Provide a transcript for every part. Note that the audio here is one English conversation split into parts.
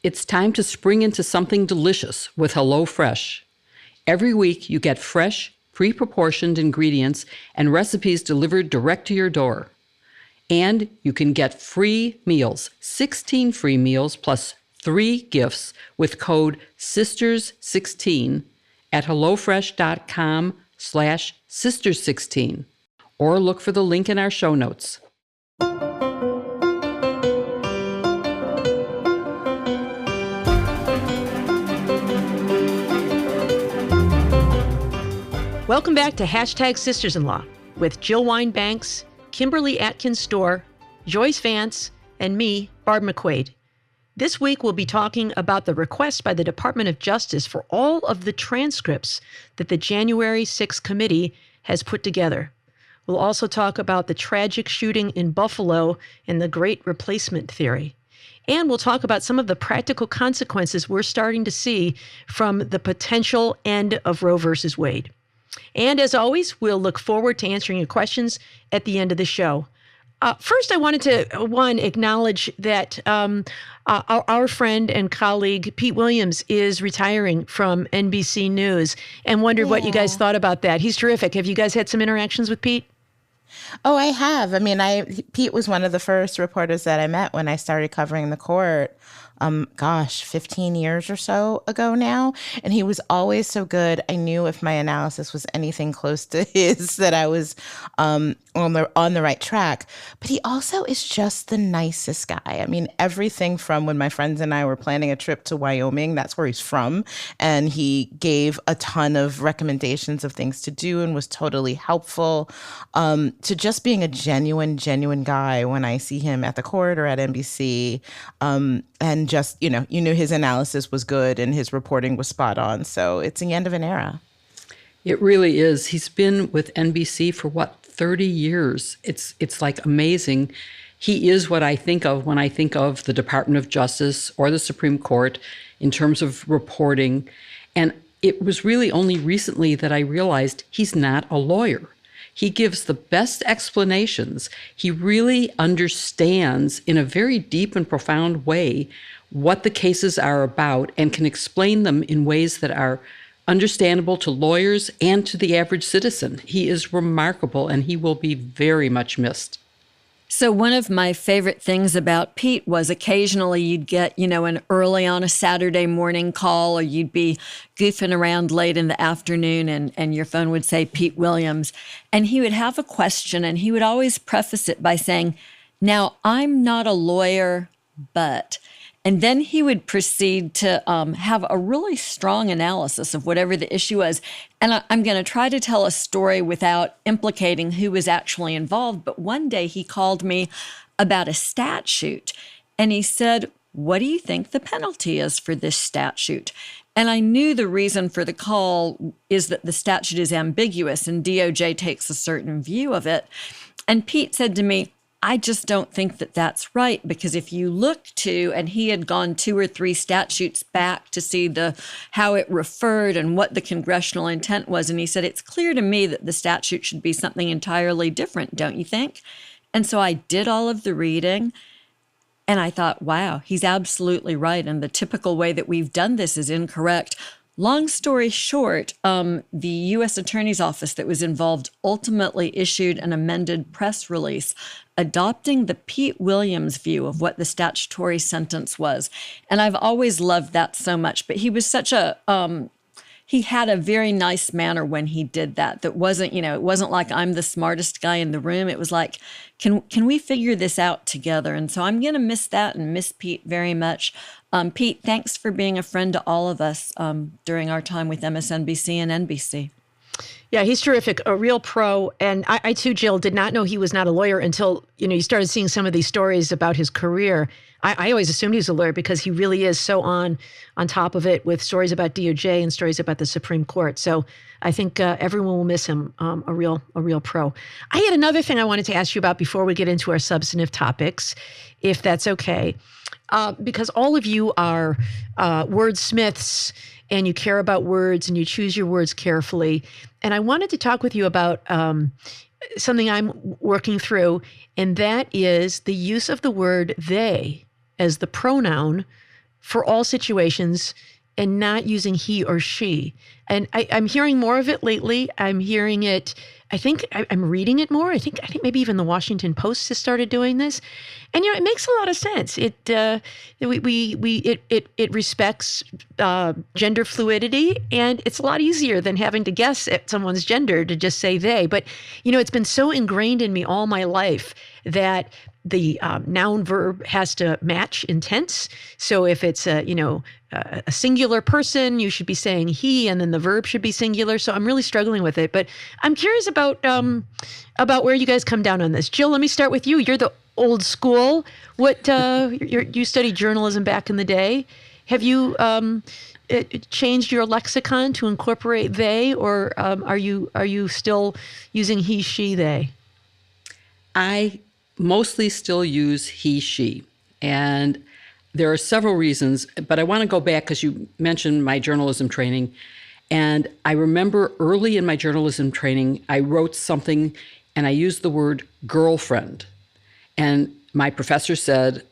It's time to spring into something delicious with HelloFresh. Every week, you get fresh, pre-proportioned ingredients and recipes delivered direct to your door. And you can get free meals, 16 free meals plus 3 gifts with code SISTERS16 at hellofresh.com/sisters16, or look for the link in our show notes. Welcome back to #Sisters-in-Law with Jill Wine-Banks, Kimberly Atkins-Storr, Joyce Vance, and me, Barb McQuaid. This week we'll be talking about the request by the Department of Justice for all of the transcripts that the January 6th committee has put together. We'll also talk about the tragic shooting in Buffalo and the Great Replacement theory. And we'll talk about some of the practical consequences we're starting to see from the potential end of Roe versus Wade. And as always, we'll look forward to answering your questions at the end of the show. First, I wanted to, acknowledge that our friend and colleague, Pete Williams, is retiring from NBC News, and wondered what you guys thought about that. He's terrific. Have you guys had some interactions with Pete? Oh, I have. I mean, Pete was one of the first reporters that I met when I started covering the court. 15 years or so ago now. And he was always so good. I knew if my analysis was anything close to his that I was on the right track. But he also is just the nicest guy. I mean, everything from when my friends and I were planning a trip to Wyoming, that's where he's from. And he gave a ton of recommendations of things to do and was totally helpful, to just being a genuine guy when I see him at the court or at NBC. And just, you knew his analysis was good and his reporting was spot on. So it's the end of an era. It really is. He's been with NBC for 30 years. It's like amazing. He is what I think of when I think of the Department of Justice or the Supreme Court in terms of reporting. And it was really only recently that I realized he's not a lawyer. He gives the best explanations. He really understands in a very deep and profound way what the cases are about and can explain them in ways that are understandable to lawyers and to the average citizen. He is remarkable, and he will be very much missed. So one of my favorite things about Pete was occasionally you'd get, an early on a Saturday morning call, or you'd be goofing around late in the afternoon and your phone would say Pete Williams. And he would have a question, and he would always preface it by saying, "Now, I'm not a lawyer, but..." And then he would proceed to have a really strong analysis of whatever the issue was. And I'm going to try to tell a story without implicating who was actually involved. But one day he called me about a statute. And he said, "What do you think the penalty is for this statute?" And I knew the reason for the call is that the statute is ambiguous and DOJ takes a certain view of it. And Pete said to me, "I just don't think that that's right, because if you look to," and he had gone 2 or 3 statutes back to see how it referred and what the congressional intent was. And he said, "It's clear to me that the statute should be something entirely different, don't you think?" And so I did all of the reading, and I thought, wow, he's absolutely right. And the typical way that we've done this is incorrect. Long story short, the U.S. Attorney's Office that was involved ultimately issued an amended press release adopting the Pete Williams view of what the statutory sentence was. And I've always loved that so much. But he was such he had a very nice manner when he did that. That wasn't, it wasn't like I'm the smartest guy in the room. It was like, can we figure this out together? And so I'm going to miss that and miss Pete very much. Pete, thanks for being a friend to all of us during our time with MSNBC and NBC. Yeah, he's terrific, a real pro. And I too, Jill, did not know he was not a lawyer until, you started seeing some of these stories about his career. I always assumed he was a lawyer because he really is so on top of it with stories about DOJ and stories about the Supreme Court. So I think everyone will miss him, a real pro. I had another thing I wanted to ask you about before we get into our substantive topics, if that's okay. Because all of you are wordsmiths and you care about words and you choose your words carefully. And I wanted to talk with you about something I'm working through, and that is the use of the word they as the pronoun for all situations and not using he or she. And I'm hearing more of it lately. I'm hearing it. I think I'm reading it more. I think maybe even the Washington Post has started doing this, and it makes a lot of sense. It respects gender fluidity, and it's a lot easier than having to guess at someone's gender to just say they. But it's been so ingrained in me all my life that the noun verb has to match in tense. So if it's a singular person, you should be saying he, and then the verb should be singular. So I'm really struggling with it. But I'm curious about where you guys come down on this. Jill, let me start with you. You're the old school. What you studied journalism back in the day. Have you changed your lexicon to incorporate they, or are you still using he, she, they? I mostly still use he, she. And there are several reasons, but I want to go back because you mentioned my journalism training. And I remember early in my journalism training, I wrote something and I used the word girlfriend. And my professor said,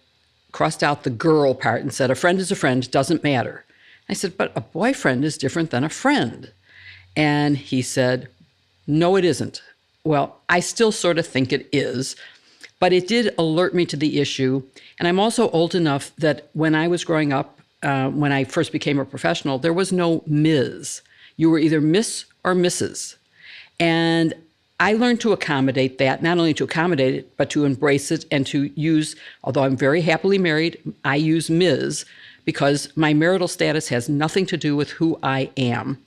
crossed out the girl part and said, a friend is a friend, doesn't matter. I said, but a boyfriend is different than a friend. And he said, no, it isn't. Well, I still sort of think it is. But it did alert me to the issue. And I'm also old enough that when I was growing up, when I first became a professional, there was no Ms. You were either Miss or Mrs. And I learned to accommodate that, not only to accommodate it, but to embrace it and to use, although I'm very happily married, I use Ms. because my marital status has nothing to do with who I am.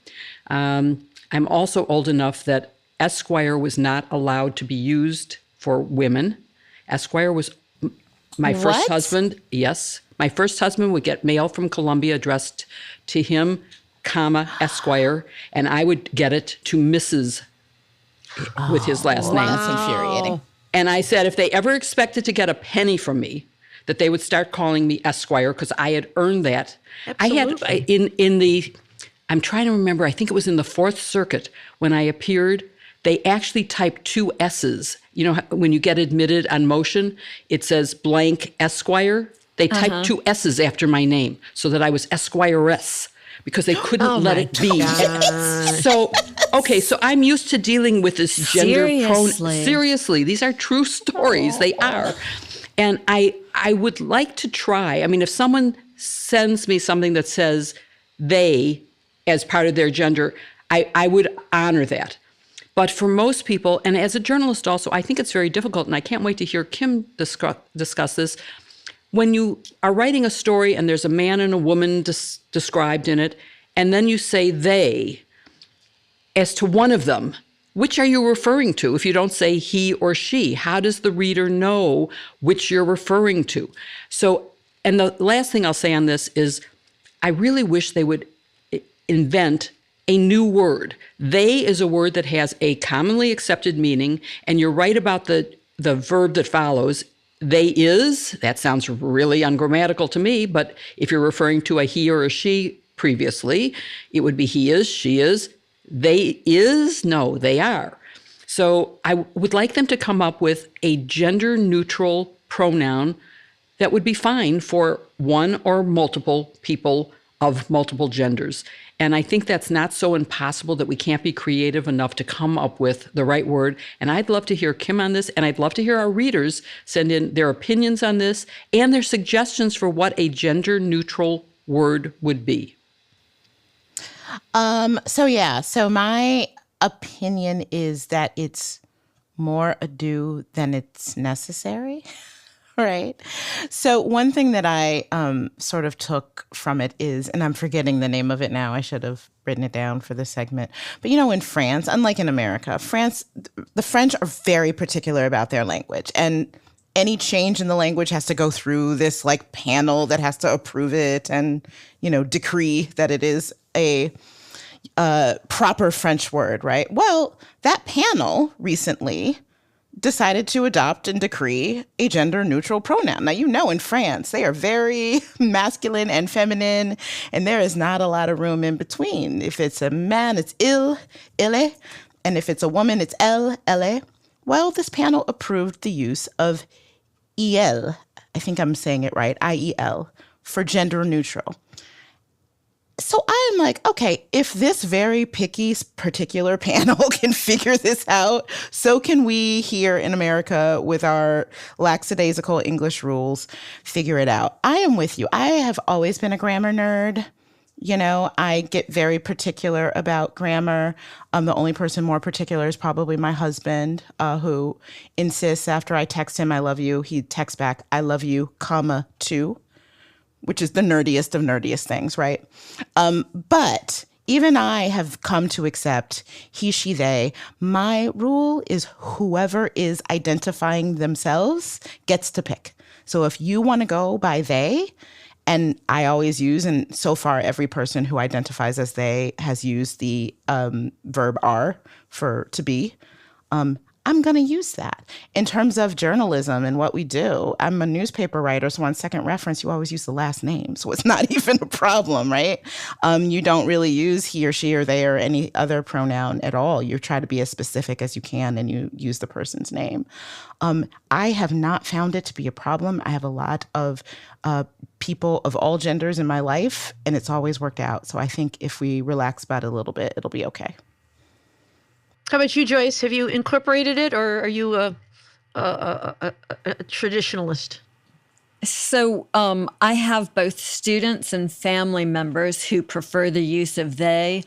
I'm also old enough that Esquire was not allowed to be used for women. Esquire was my first husband. Yes. My first husband would get mail from Columbia addressed to him, Esquire, and I would get it to Mrs. with his last name. That's infuriating. And I said, if they ever expected to get a penny from me, that they would start calling me Esquire because I had earned that. Absolutely. I had I'm trying to remember, I think it was in the Fourth Circuit when I appeared, they actually typed two S's. When you get admitted on motion, it says blank Esquire. They typed two S's after my name so that I was Esquiress because they couldn't let it be. So I'm used to dealing with this gender pronoun. Seriously, these are true stories. They are. And I would like to try. I mean, if someone sends me something that says they as part of their gender, I would honor that. But for most people, and as a journalist also, I think it's very difficult, and I can't wait to hear Kim discuss this. When you are writing a story and there's a man and a woman described in it, and then you say they, as to one of them, which are you referring to if you don't say he or she? How does the reader know which you're referring to? So, and the last thing I'll say on this is I really wish they would invent a new word. They is a word that has a commonly accepted meaning, and you're right about the verb that follows. They is, that sounds really ungrammatical to me, but if you're referring to a he or a she previously, it would be he is, she is, they is, no, they are. So I would like them to come up with a gender-neutral pronoun that would be fine for one or multiple people of multiple genders. And I think that's not so impossible that we can't be creative enough to come up with the right word. And I'd love to hear Kim on this, and I'd love to hear our readers send in their opinions on this and their suggestions for what a gender-neutral word would be. So my opinion is that it's more ado than it's necessary. Right. So one thing that I sort of took from it is, and I'm forgetting the name of it now, I should have written it down for this segment. But in France, unlike in America, the French are very particular about their language. And any change in the language has to go through this panel that has to approve it and, decree that it is a proper French word, right? Well, that panel recently decided to adopt and decree a gender-neutral pronoun. Now, in France, they are very masculine and feminine, and there is not a lot of room in between. If it's a man, it's il, ille, and if it's a woman, it's elle, elle. Well, this panel approved the use of iel. I think I'm saying it right, I-E-L, for gender neutral. So I'm like, okay, if this very picky particular panel can figure this out, so can we here in America with our lackadaisical English rules figure it out. I am with you. I have always been a grammar nerd. You know, I get very particular about grammar. The only person more particular is probably my husband, who insists after I text him, I love you, he texts back, I love you, comma, too, which is the nerdiest of nerdiest things, right? But even I have come to accept he, she, they. My rule is whoever is identifying themselves gets to pick. So if you want to go by they, and I always use, and so far every person who identifies as they has used the verb are for to be, I'm going to use that. In terms of journalism and what we do, I'm a newspaper writer, so on second reference, you always use the last name. So it's not even a problem, right? You don't really use he or she or they or any other pronoun at all. You try to be as specific as you can and you use the person's name. I have not found it to be a problem. I have a lot of people of all genders in my life, and it's always worked out. So I think if we relax about it a little bit, it'll be okay. How about you, Joyce? Have you incorporated it, or are you a traditionalist? So I have both students and family members who prefer the use of they,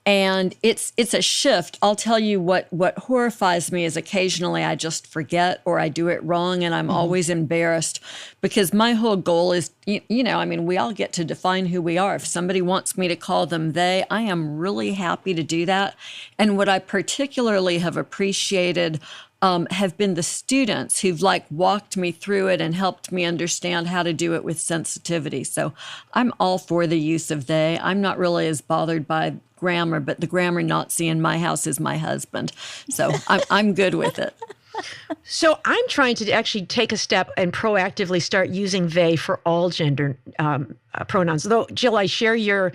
and it's a shift. I'll tell you what horrifies me is occasionally I just forget or I do it wrong, and I'm always embarrassed because my whole goal is, I mean, we all get to define who we are. If somebody wants me to call them they, I am really happy to do that. And what I particularly have appreciated have been the students who've walked me through it and helped me understand how to do it with sensitivity. So I'm all for the use of they. I'm not really as bothered by grammar, but the grammar Nazi in my house is my husband. So I'm good with it. So I'm trying to actually take a step and proactively start using they for all gender pronouns. Though, Jill, I share your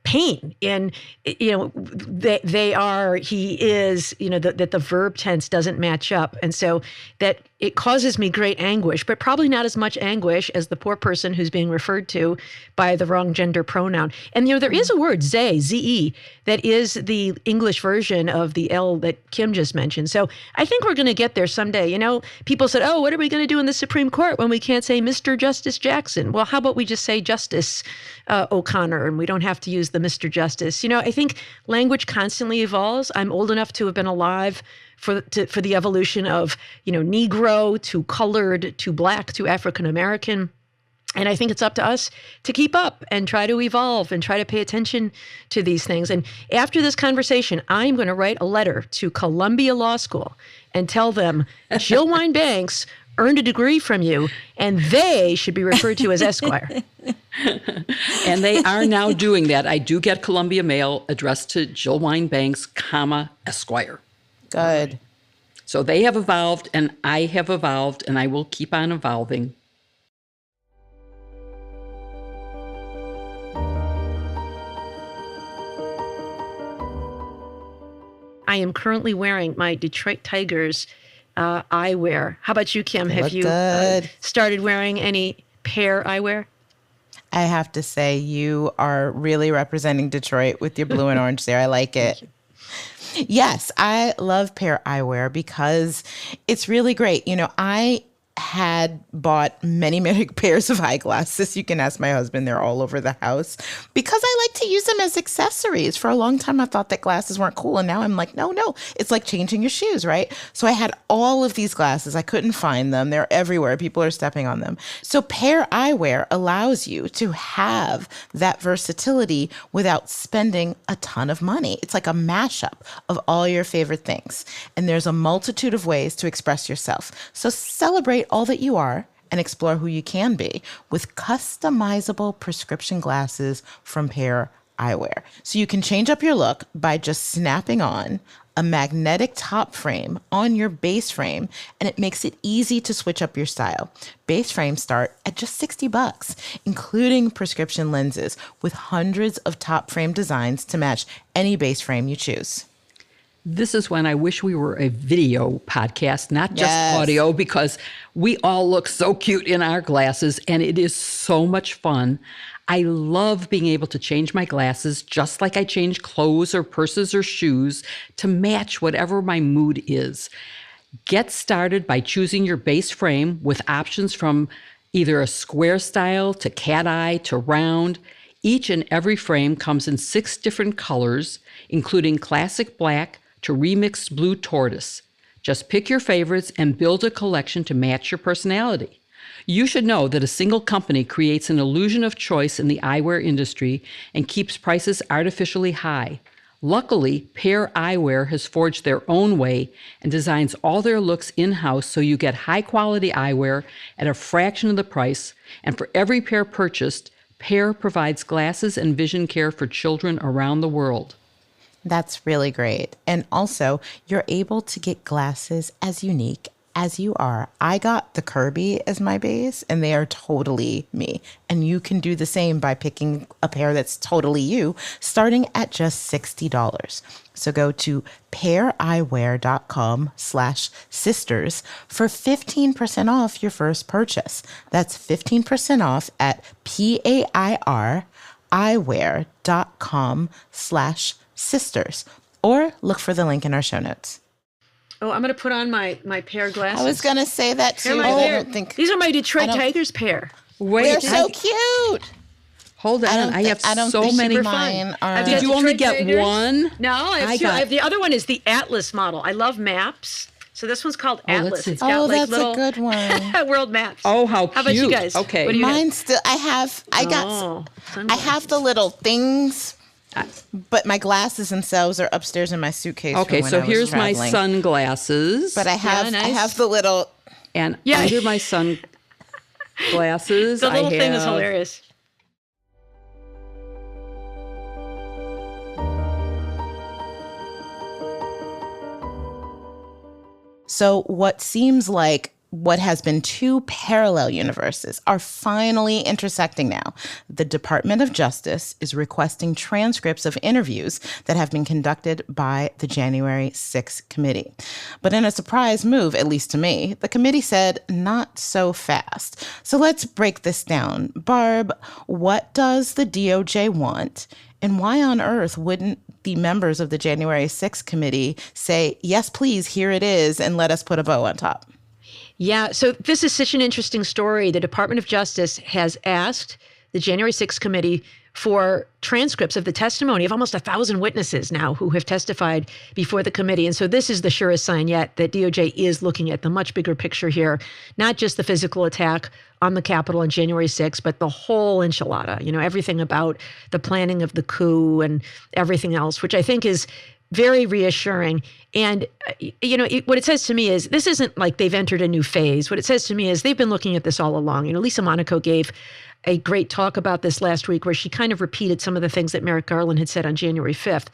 pain in, they are, he is, that the verb tense doesn't match up. And so that it causes me great anguish, but probably not as much anguish as the poor person who's being referred to by the wrong gender pronoun. And, there is a word, ze, Z-E, that is the English version of the L that Kim just mentioned. So I think we're going to get there someday. People said, oh, what are we going to do in the Supreme Court when we can't say Mr. Justice Jackson? Well, how about we just say Justice O'Connor, and we don't have to use the Mr. Justice. I think language constantly evolves. I'm old enough to have been alive for the evolution of, Negro to colored to Black to African American. And I think it's up to us to keep up and try to evolve and try to pay attention to these things. And after this conversation, I'm going to write a letter to Columbia Law School and tell them Jill Wine-Banks earned a degree from you, and they should be referred to as Esquire. And they are now doing that. I do get Columbia mail addressed to Jill Wine-Banks, Esquire. Good. So they have evolved, and I have evolved, and I will keep on evolving. I am currently wearing my Detroit Tigers eyewear. How about you, Kim? Have you started wearing any pair eyewear? I have to say, you are really representing Detroit with your blue and orange there. I like it. Yes, I love pair eyewear because it's really great. I had bought many, many pairs of eyeglasses. You can ask my husband. They're all over the house because I like to use them as accessories. For a long time, I thought that glasses weren't cool. And now I'm like, no. It's like changing your shoes, right? So I had all of these glasses. I couldn't find them. They're everywhere. People are stepping on them. So pair eyewear allows you to have that versatility without spending a ton of money. It's like a mashup of all your favorite things. And there's a multitude of ways to express yourself. So celebrate all that you are and explore who you can be with customizable prescription glasses from Pair Eyewear. So you can change up your look by just snapping on a magnetic top frame on your base frame, and it makes it easy to switch up your style. Base frames start at just $60, including prescription lenses with hundreds of top frame designs to match any base frame you choose. This is when I wish we were a video podcast, not just Yes. audio, because we all look so cute in our glasses and it is so much fun. I love being able to change my glasses just like I change clothes or purses or shoes to match whatever my mood is. Get started by choosing your base frame with options from either a square style to cat eye to round. Each and every frame comes in 6 different colors, including classic black to remixed blue tortoise. Just pick your favorites and build a collection to match your personality. You should know that a single company creates an illusion of choice in the eyewear industry and keeps prices artificially high. Luckily, Pair Eyewear has forged their own way and designs all their looks in-house so you get high-quality eyewear at a fraction of the price, and for every pair purchased, Pair provides glasses and vision care for children around the world. That's really great. And also, you're able to get glasses as unique as you are. I got the Kirby as my base, and they are totally me. And you can do the same by picking a pair that's totally you, starting at just $60. So go to paireyewear.com/sisters for 15% off your first purchase. That's 15% off at paireyewear.com/sisters, or look for the link in our show notes. Oh, I'm going to put on my pair of glasses. I was going to say that too, They're but my I pair. don't think These are my Detroit I don't- Tigers pair. Wait, they're so cute. hold on. I have so think many. Super mine fun. are. I've Did got you only Detroit get Tigers. one? No, I have I two. got- The other one is the Atlas model. I love maps. So this one's called let's Atlas. see. It's got Oh, like that's little a good one. world maps. Oh, how How about you cute. guys? Okay. What do you have? Mine still. I have the little things, but my glasses themselves are upstairs in my suitcase. Okay, from when so I was here's my traveling. sunglasses. But I have nice. the little. And Yeah. under my sunglasses, The little I thing is have- hilarious. So what seems like what has been 2 parallel universes are finally intersecting now. The Department of Justice is requesting transcripts of interviews that have been conducted by the January 6th committee. But in a surprise move, at least to me, the committee said not so fast. So let's break this down. Barb, what does the DOJ want? And why on earth wouldn't the members of the January 6th committee say, yes, please, here it is, and let us put a bow on top? Yeah, so this is such an interesting story. The Department of Justice has asked the January 6th committee for transcripts of the testimony of almost 1,000 witnesses now who have testified before the committee. And so this is the surest sign yet that DOJ is looking at the much bigger picture here, not just the physical attack on the Capitol on January 6th, but the whole enchilada, everything about the planning of the coup and everything else, which I think is very reassuring. And, what it says to me is this isn't like they've entered a new phase. What it says to me is they've been looking at this all along. Lisa Monaco gave a great talk about this last week where she kind of repeated some of the things that Merrick Garland had said on January 5th,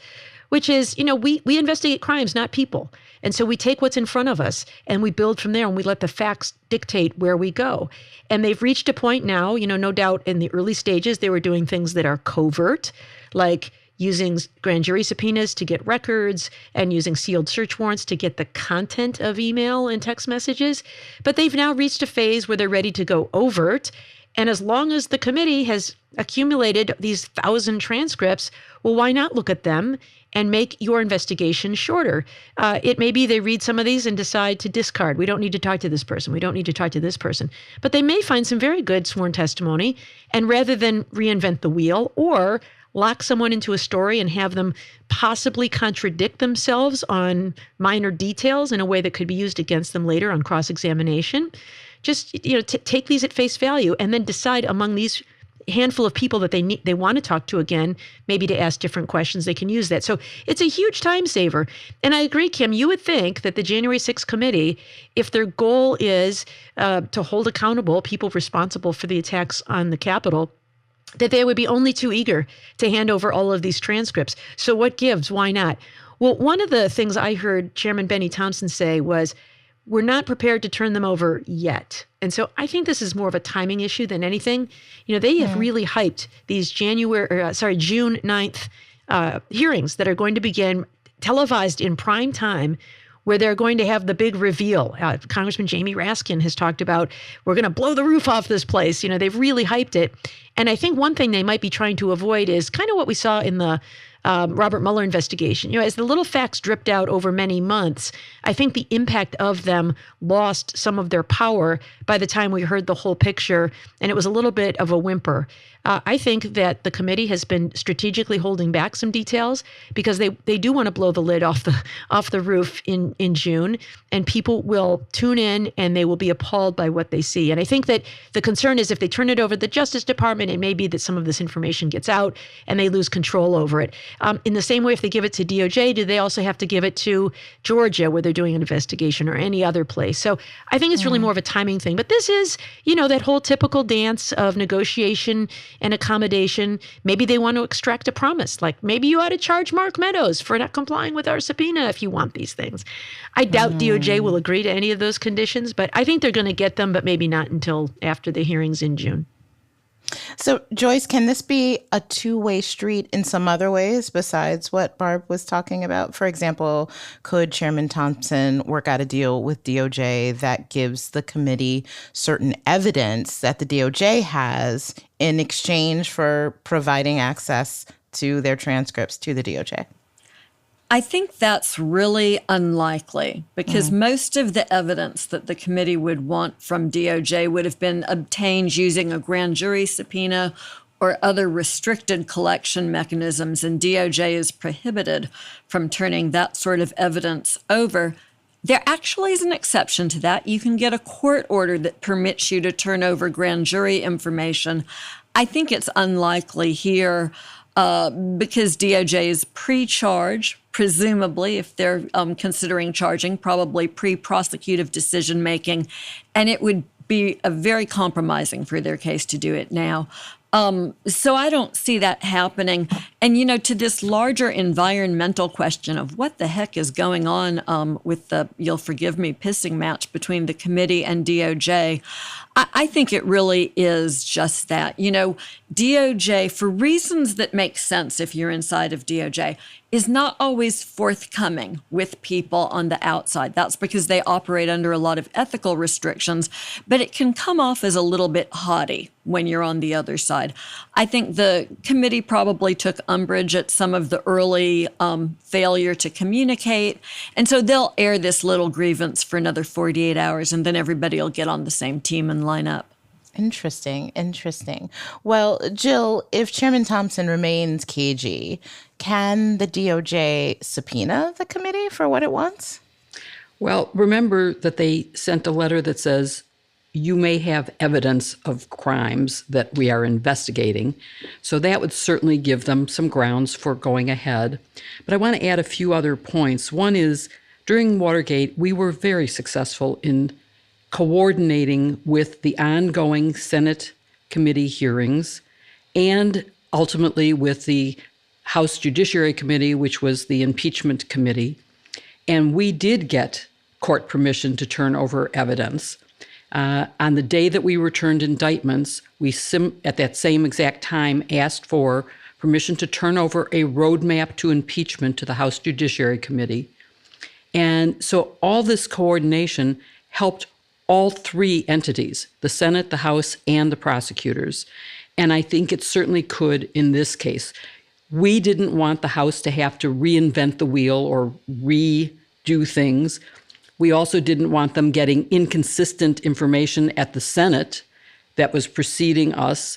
which is, we investigate crimes, not people. And so we take what's in front of us and we build from there and we let the facts dictate where we go. And they've reached a point now, no doubt in the early stages, they were doing things that are covert, like using grand jury subpoenas to get records and using sealed search warrants to get the content of email and text messages. But they've now reached a phase where they're ready to go overt. And as long as the committee has accumulated these 1,000 transcripts, well, why not look at them and make your investigation shorter? It may be they read some of these and decide to discard. We don't need to talk to this person. We don't need to talk to this person. But they may find some very good sworn testimony. And rather than reinvent the wheel or lock someone into a story and have them possibly contradict themselves on minor details in a way that could be used against them later on cross-examination, just take these at face value and then decide among these handful of people that they want to talk to again, maybe to ask different questions. They can use that. So it's a huge time saver. And I agree, Kim, you would think that the January 6th committee, if their goal is to hold accountable people responsible for the attacks on the Capitol, that they would be only too eager to hand over all of these transcripts. So what gives? Why not? Well, one of the things I heard Chairman Benny Thompson say was, we're not prepared to turn them over yet. And so I think this is more of a timing issue than anything. They have really hyped these June 9th hearings that are going to begin televised in prime time, where they're going to have the big reveal. Congressman Jamie Raskin has talked about, we're going to blow the roof off this place. They've really hyped it. And I think one thing they might be trying to avoid is kind of what we saw in the Robert Mueller investigation. As the little facts dripped out over many months, I think the impact of them lost some of their power by the time we heard the whole picture, and it was a little bit of a whimper. I think that the committee has been strategically holding back some details because they do want to blow the lid off the roof in June, and people will tune in and they will be appalled by what they see. And I think that the concern is if they turn it over to the Justice Department, it may be that some of this information gets out and they lose control over it. In the same way, if they give it to DOJ, do they also have to give it to Georgia where they're doing an investigation or any other place? So I think it's really more of a timing thing. But this is, that whole typical dance of negotiation and accommodation. Maybe they want to extract a promise, like maybe you ought to charge Mark Meadows for not complying with our subpoena if you want these things. I doubt DOJ will agree to any of those conditions, but I think they're going to get them, but maybe not until after the hearings in June. So, Joyce, can this be a two-way street in some other ways besides what Barb was talking about? For example, could Chairman Thompson work out a deal with DOJ that gives the committee certain evidence that the DOJ has in exchange for providing access to their transcripts to the DOJ? I think that's really unlikely because most of the evidence that the committee would want from DOJ would have been obtained using a grand jury subpoena or other restricted collection mechanisms, and DOJ is prohibited from turning that sort of evidence over. There actually is an exception to that. You can get a court order that permits you to turn over grand jury information. I think it's unlikely here because DOJ is pre-charge, presumably, if they're considering charging, probably pre-prosecutive decision-making, and it would be very compromising for their case to do it now. So I don't see that happening. And, to this larger environmental question of what the heck is going on with the, you'll forgive me, pissing match between the committee and DOJ, I think it really is just that. DOJ, for reasons that make sense if you're inside of DOJ, is not always forthcoming with people on the outside. That's because they operate under a lot of ethical restrictions, but it can come off as a little bit haughty when you're on the other side. I think the committee probably took umbrage at some of the early failure to communicate, and so they'll air this little grievance for another 48 hours, and then everybody will get on the same team and line up. Interesting. Well, Jill, if Chairman Thompson remains cagey, can the DOJ subpoena the committee for what it wants? Well, remember that they sent a letter that says you may have evidence of crimes that we are investigating. So that would certainly give them some grounds for going ahead. But I want to add a few other points. One is, during Watergate, we were very successful in coordinating with the ongoing Senate committee hearings and ultimately with the House Judiciary Committee, which was the impeachment committee. And we did get court permission to turn over evidence. On the day that we returned indictments, we at that same exact time asked for permission to turn over a roadmap to impeachment to the House Judiciary Committee. And so all this coordination helped all three entities, the Senate, the House, and the prosecutors. And I think it certainly could in this case. We didn't want the House to have to reinvent the wheel or redo things. We also didn't want them getting inconsistent information at the Senate that was preceding us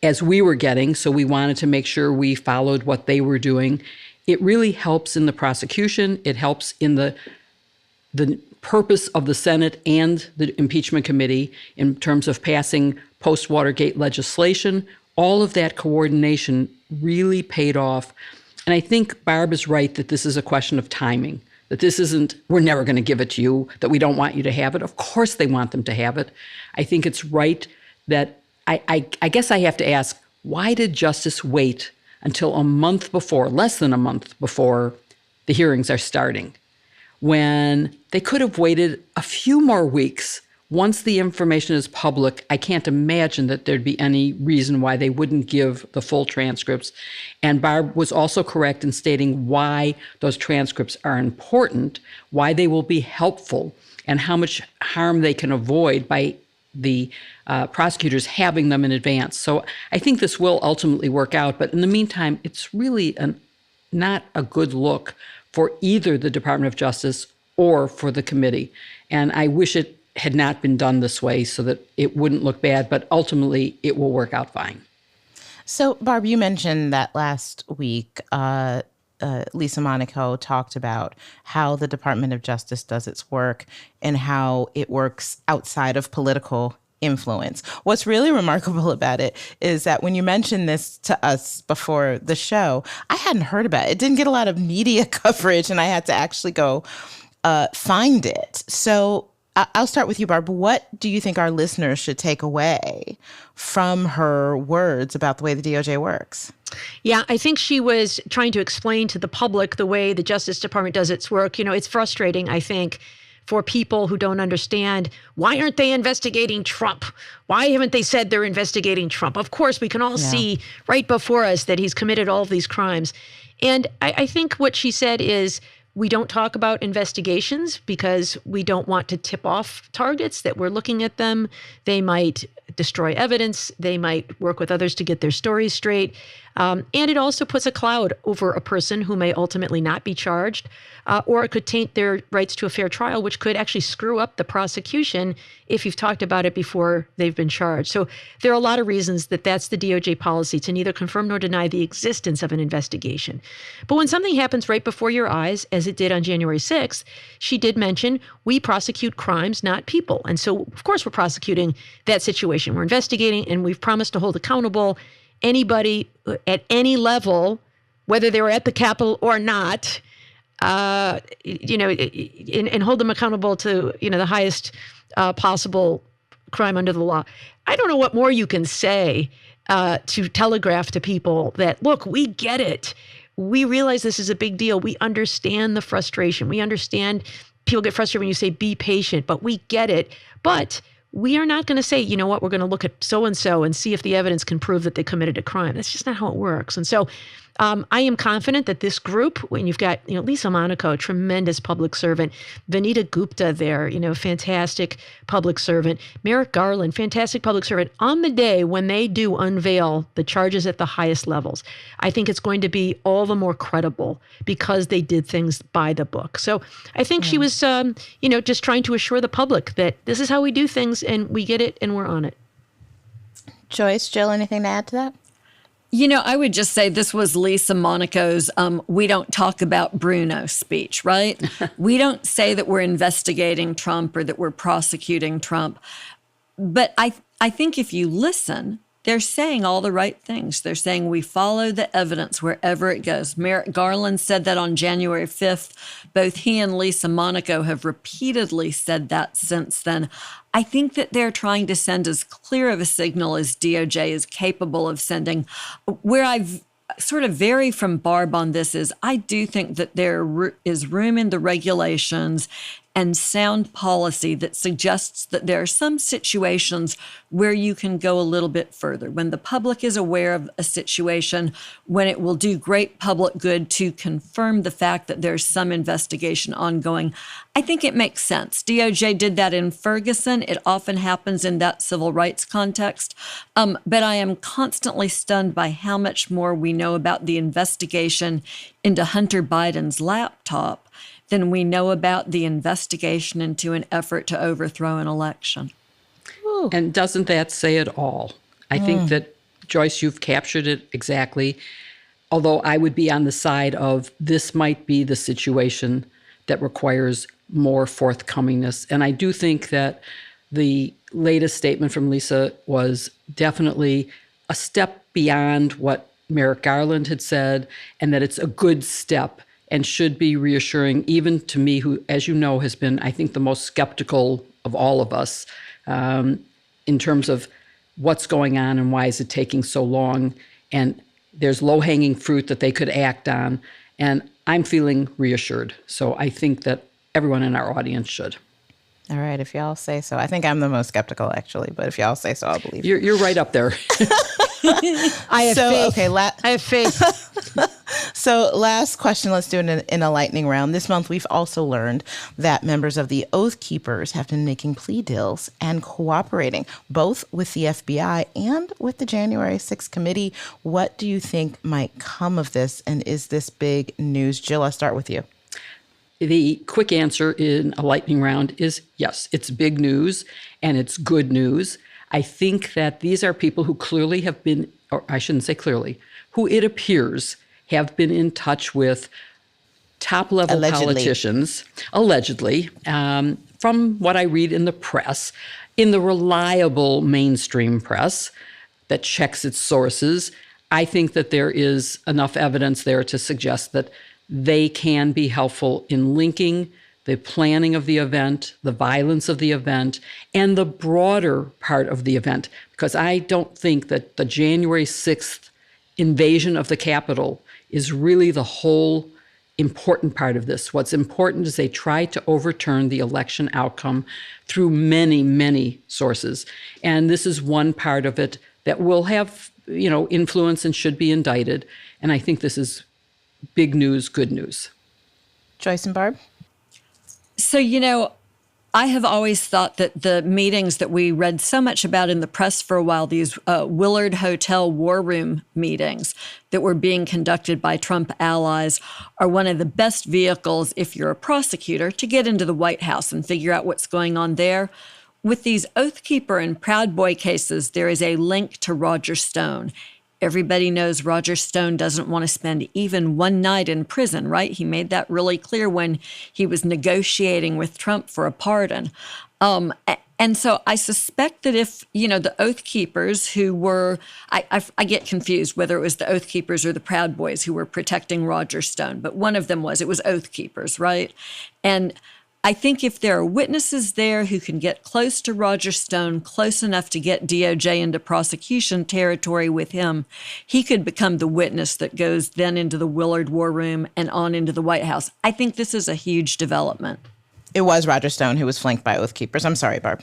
as we were getting, so we wanted to make sure we followed what they were doing. It really helps in the prosecution. It helps in the purpose of the Senate and the impeachment committee in terms of passing post-Watergate legislation. All of that coordination really paid off. And I think Barb is right that this is a question of timing, that this isn't, we're never going to give it to you, that we don't want you to have it. Of course they want them to have it. I think it's right that, I guess I have to ask, why did Justice wait until a month before, less than a month before the hearings are starting, when they could have waited a few more weeks once the information is public, I can't imagine that there'd be any reason why they wouldn't give the full transcripts. And Barb was also correct in stating why those transcripts are important, why they will be helpful, and how much harm they can avoid by the prosecutors having them in advance. So I think this will ultimately work out. But in the meantime, it's really not a good look for either the Department of Justice or for the committee. And I wish it had not been done this way so that it wouldn't look bad, but ultimately it will work out fine. So, Barb, you mentioned that last week Lisa Monaco talked about how the Department of Justice does its work and how it works outside of political influence. What's really remarkable about it is that when you mentioned this to us before the show, I hadn't heard about it. It didn't get a lot of media coverage, and I had to actually go find it. So I'll start with you, Barb. What do you think our listeners should take away from her words about the way the DOJ works? Yeah, I think she was trying to explain to the public the way the Justice Department does its work. You know, it's frustrating, I think, for people who don't understand, why aren't they investigating Trump? Why haven't they said they're investigating Trump? Of course, we can all see right before us that he's committed all of these crimes. And I think what she said is, we don't talk about investigations because we don't want to tip off targets that we're looking at them. They might destroy evidence. They might work with others to get their stories straight. And it also puts a cloud over a person who may ultimately not be charged, or it could taint their rights to a fair trial, which could actually screw up the prosecution if you've talked about it before they've been charged. So there are a lot of reasons that that's the DOJ policy, to neither confirm nor deny the existence of an investigation. But when something happens right before your eyes, as it did on January 6th, she did mention, we prosecute crimes, not people. And so, of course, we're prosecuting that situation. We're investigating, and we've promised to hold accountable anybody at any level, whether they were at the Capitol or not, and hold them accountable to, the highest possible crime under the law. I don't know what more you can say to telegraph to people that, look, we get it. We realize this is a big deal. We understand the frustration. We understand people get frustrated when you say be patient, but we get it. But we are not going to say, you know what, we're going to look at so-and-so and see if the evidence can prove that they committed a crime. That's just not how it works. And so I am confident that this group, when you've got, Lisa Monaco, tremendous public servant, Vanita Gupta there, fantastic public servant, Merrick Garland, fantastic public servant, on the day when they do unveil the charges at the highest levels, I think it's going to be all the more credible because they did things by the book. So I think she was, just trying to assure the public that this is how we do things and we get it and we're on it. Joyce, Jill, anything to add to that? I would just say this was Lisa Monaco's we don't talk about Bruno speech, right? We don't say that we're investigating Trump or that we're prosecuting Trump. But I think if you listen, they're saying all the right things. They're saying we follow the evidence wherever it goes. Merrick Garland said that on January 5th. Both he and Lisa Monaco have repeatedly said that since then. I think that they're trying to send as clear of a signal as DOJ is capable of sending. Where I've sort of vary from Barb on this is I do think that there is room in the regulations and sound policy that suggests that there are some situations where you can go a little bit further. When the public is aware of a situation, when it will do great public good to confirm the fact that there's some investigation ongoing, I think it makes sense. DOJ did that in Ferguson. It often happens in that civil rights context. But I am constantly stunned by how much more we know about the investigation into Hunter Biden's laptop than we know about the investigation into an effort to overthrow an election. Ooh. And doesn't that say it all? I think that, Joyce, you've captured it exactly. Although I would be on the side of this might be the situation that requires more forthcomingness. And I do think that the latest statement from Lisa was definitely a step beyond what Merrick Garland had said, and that it's a good step and should be reassuring even to me, who, as you know, has been, I think, the most skeptical of all of us in terms of what's going on and why is it taking so long. And there's low-hanging fruit that they could act on. And I'm feeling reassured. So I think that everyone in our audience should. All right, if y'all say so. I think I'm the most skeptical, actually, but if y'all say so, I'll believe you. You're right up there. I have faith. Okay, I have faith. So last question, let's do it in a lightning round. This month, we've also learned that members of the Oath Keepers have been making plea deals and cooperating, both with the FBI and with the January 6th committee. What do you think might come of this, and is this big news? Jill, I'll start with you. The quick answer in a lightning round is yes, it's big news and it's good news. I think that these are people who clearly have been, or I shouldn't say clearly, who it appears have been in touch with top-level politicians, allegedly, from what I read in the press, in the reliable mainstream press that checks its sources. I think that there is enough evidence there to suggest that they can be helpful in linking the planning of the event, the violence of the event, and the broader part of the event. Because I don't think that the January 6th invasion of the Capitol is really the whole important part of this. What's important is they tried to overturn the election outcome through many, many sources. And this is one part of it that will have, influence and should be indicted. And I think this is big news, good news. Joyce and Barb? So, I have always thought that the meetings that we read so much about in the press for a while, these Willard Hotel war room meetings that were being conducted by Trump allies, are one of the best vehicles, if you're a prosecutor, to get into the White House and figure out what's going on there. With these Oath Keeper and Proud Boy cases, there is a link to Roger Stone. Everybody knows Roger Stone doesn't want to spend even one night in prison, right? He made that really clear when he was negotiating with Trump for a pardon. And so I suspect that if, the Oath Keepers who were, I get confused whether it was the Oath Keepers or the Proud Boys who were protecting Roger Stone, but one of them it was Oath Keepers, right? And I think if there are witnesses there who can get close to Roger Stone, close enough to get DOJ into prosecution territory with him, he could become the witness that goes then into the Willard War Room and on into the White House. I think this is a huge development. It was Roger Stone who was flanked by Oath Keepers. I'm sorry, Barb.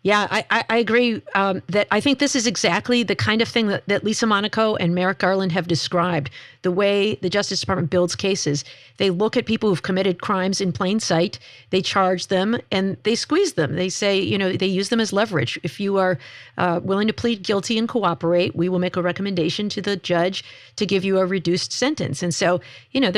Yeah, I agree that I think this is exactly the kind of thing that Lisa Monaco and Merrick Garland have described, the way the Justice Department builds cases. They look at people who've committed crimes in plain sight, they charge them, and they squeeze them. They say, they use them as leverage. If you are willing to plead guilty and cooperate, we will make a recommendation to the judge to give you a reduced sentence. And so,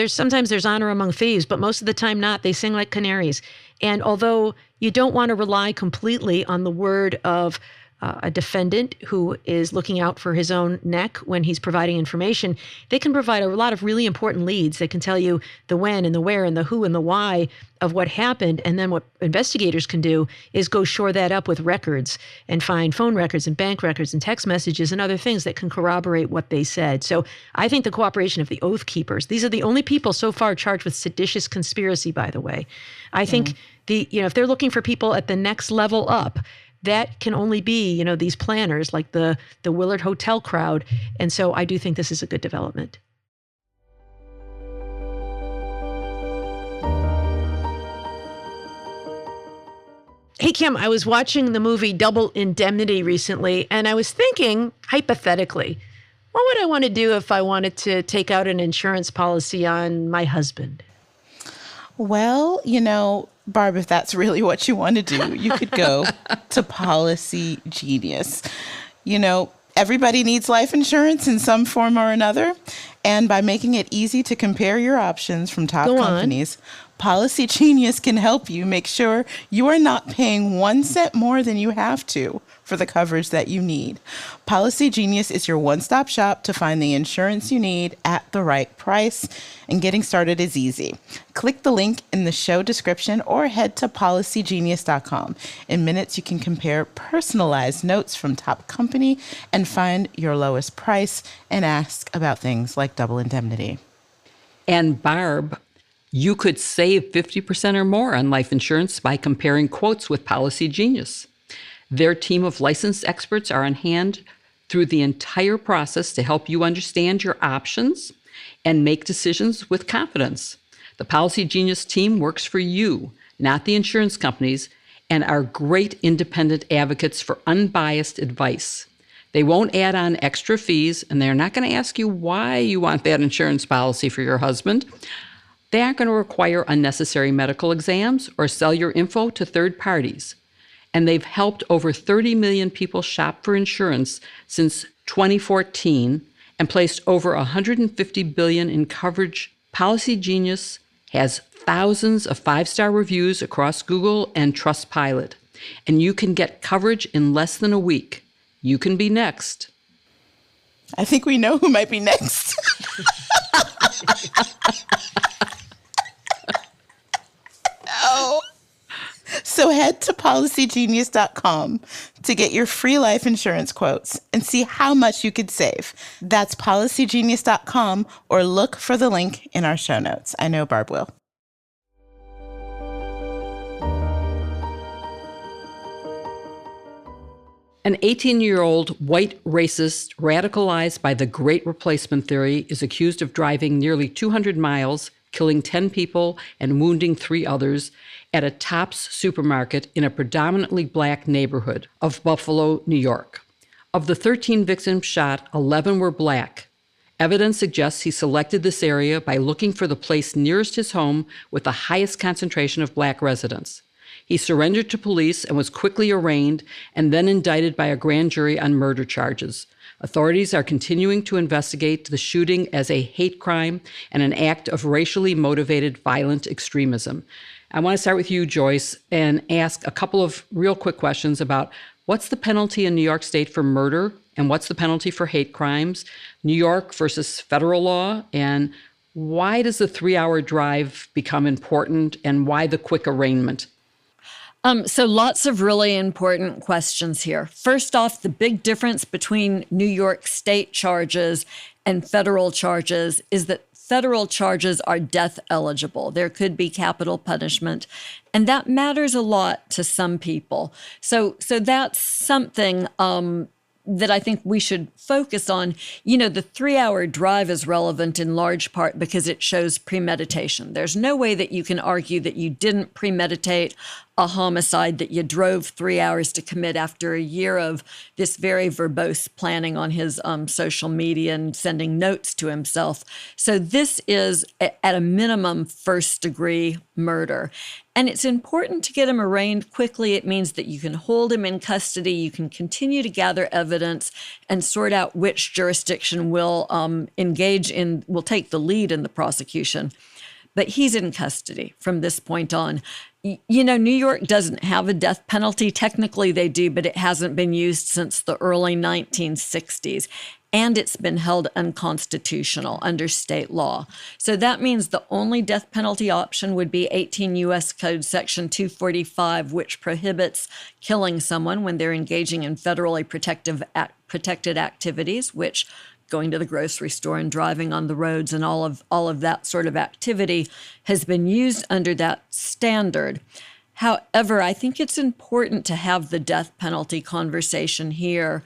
sometimes there's honor among thieves, but most of the time not. They sing like canaries. And although you don't want to rely completely on the word of a defendant who is looking out for his own neck when he's providing information, they can provide a lot of really important leads. They can tell you the when and the where and the who and the why of what happened. And then what investigators can do is go shore that up with records and find phone records and bank records and text messages and other things that can corroborate what they said. So I think the cooperation of the Oath Keepers, these are the only people so far charged with seditious conspiracy, by the way. I think if they're looking for people at the next level up, that can only be, these planners like the Willard Hotel crowd. And so I do think this is a good development. Hey, Kim, I was watching the movie Double Indemnity recently, and I was thinking, hypothetically, what would I want to do if I wanted to take out an insurance policy on my husband? Well, Barb, if that's really what you want to do, you could go to Policy Genius. Everybody needs life insurance in some form or another. And by making it easy to compare your options from top companies, Policy Genius can help you make sure you are not paying 1 cent more than you have to for the coverage that you need. Policy Genius is your one-stop shop to find the insurance you need at the right price, and getting started is easy. Click the link in the show description or head to policygenius.com. In minutes, you can compare personalized notes from top company and find your lowest price and ask about things like double indemnity. And Barb, you could save 50% or more on life insurance by comparing quotes with Policy Genius. Their team of licensed experts are on hand through the entire process to help you understand your options and make decisions with confidence. The Policy Genius team works for you, not the insurance companies, and are great independent advocates for unbiased advice. They won't add on extra fees, and they're not going to ask you why you want that insurance policy for your husband. They aren't going to require unnecessary medical exams or sell your info to third parties. And they've helped over 30 million people shop for insurance since 2014 and placed over $150 billion in coverage. Policy Genius has thousands of 5-star reviews across Google and Trustpilot, and you can get coverage in less than a week. You can be next. I think we know who might be next. Oh. So head to policygenius.com to get your free life insurance quotes and see how much you could save. That's policygenius.com, or look for the link in our show notes. I know Barb will. An 18-year-old white racist radicalized by the Great Replacement theory is accused of driving nearly 200 miles, killing 10 people and wounding 3 others at a Tops supermarket in a predominantly black neighborhood of Buffalo, New York. Of the 13 victims shot, 11 were black. Evidence suggests he selected this area by looking for the place nearest his home with the highest concentration of black residents. He surrendered to police and was quickly arraigned and then indicted by a grand jury on murder charges. Authorities are continuing to investigate the shooting as a hate crime and an act of racially motivated violent extremism. I want to start with you, Joyce, and ask a couple of real quick questions about what's the penalty in New York State for murder and what's the penalty for hate crimes, New York versus federal law, and why does the 3-hour drive become important and why the quick arraignment? So lots of really important questions here. First off, the big difference between New York State charges and federal charges is that federal charges are death eligible. There could be capital punishment, and that matters a lot to some people. So that's something that I think we should focus on. You know, the 3-hour drive is relevant in large part because it shows premeditation. There's no way that you can argue that you didn't premeditate a homicide that you drove 3 hours to commit after a year of this very verbose planning on his social media and sending notes to himself. So this is, at a minimum, first-degree murder. And it's important to get him arraigned quickly. It means that you can hold him in custody, you can continue to gather evidence and sort out which jurisdiction will will take the lead in the prosecution. But he's in custody from this point on. You know, New York doesn't have a death penalty. Technically they do, but it hasn't been used since the early 1960s. And it's been held unconstitutional under state law. So that means the only death penalty option would be 18 U.S. Code Section 245, which prohibits killing someone when they're engaging in federally protected activities, which going to the grocery store and driving on the roads and all of that sort of activity has been used under that standard. However, I think it's important to have the death penalty conversation here.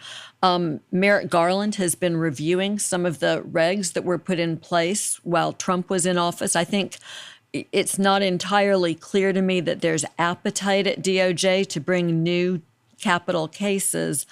Merrick Garland has been reviewing some of the regs that were put in place while Trump was in office. I think it's not entirely clear to me that there's appetite at DOJ to bring new capital cases.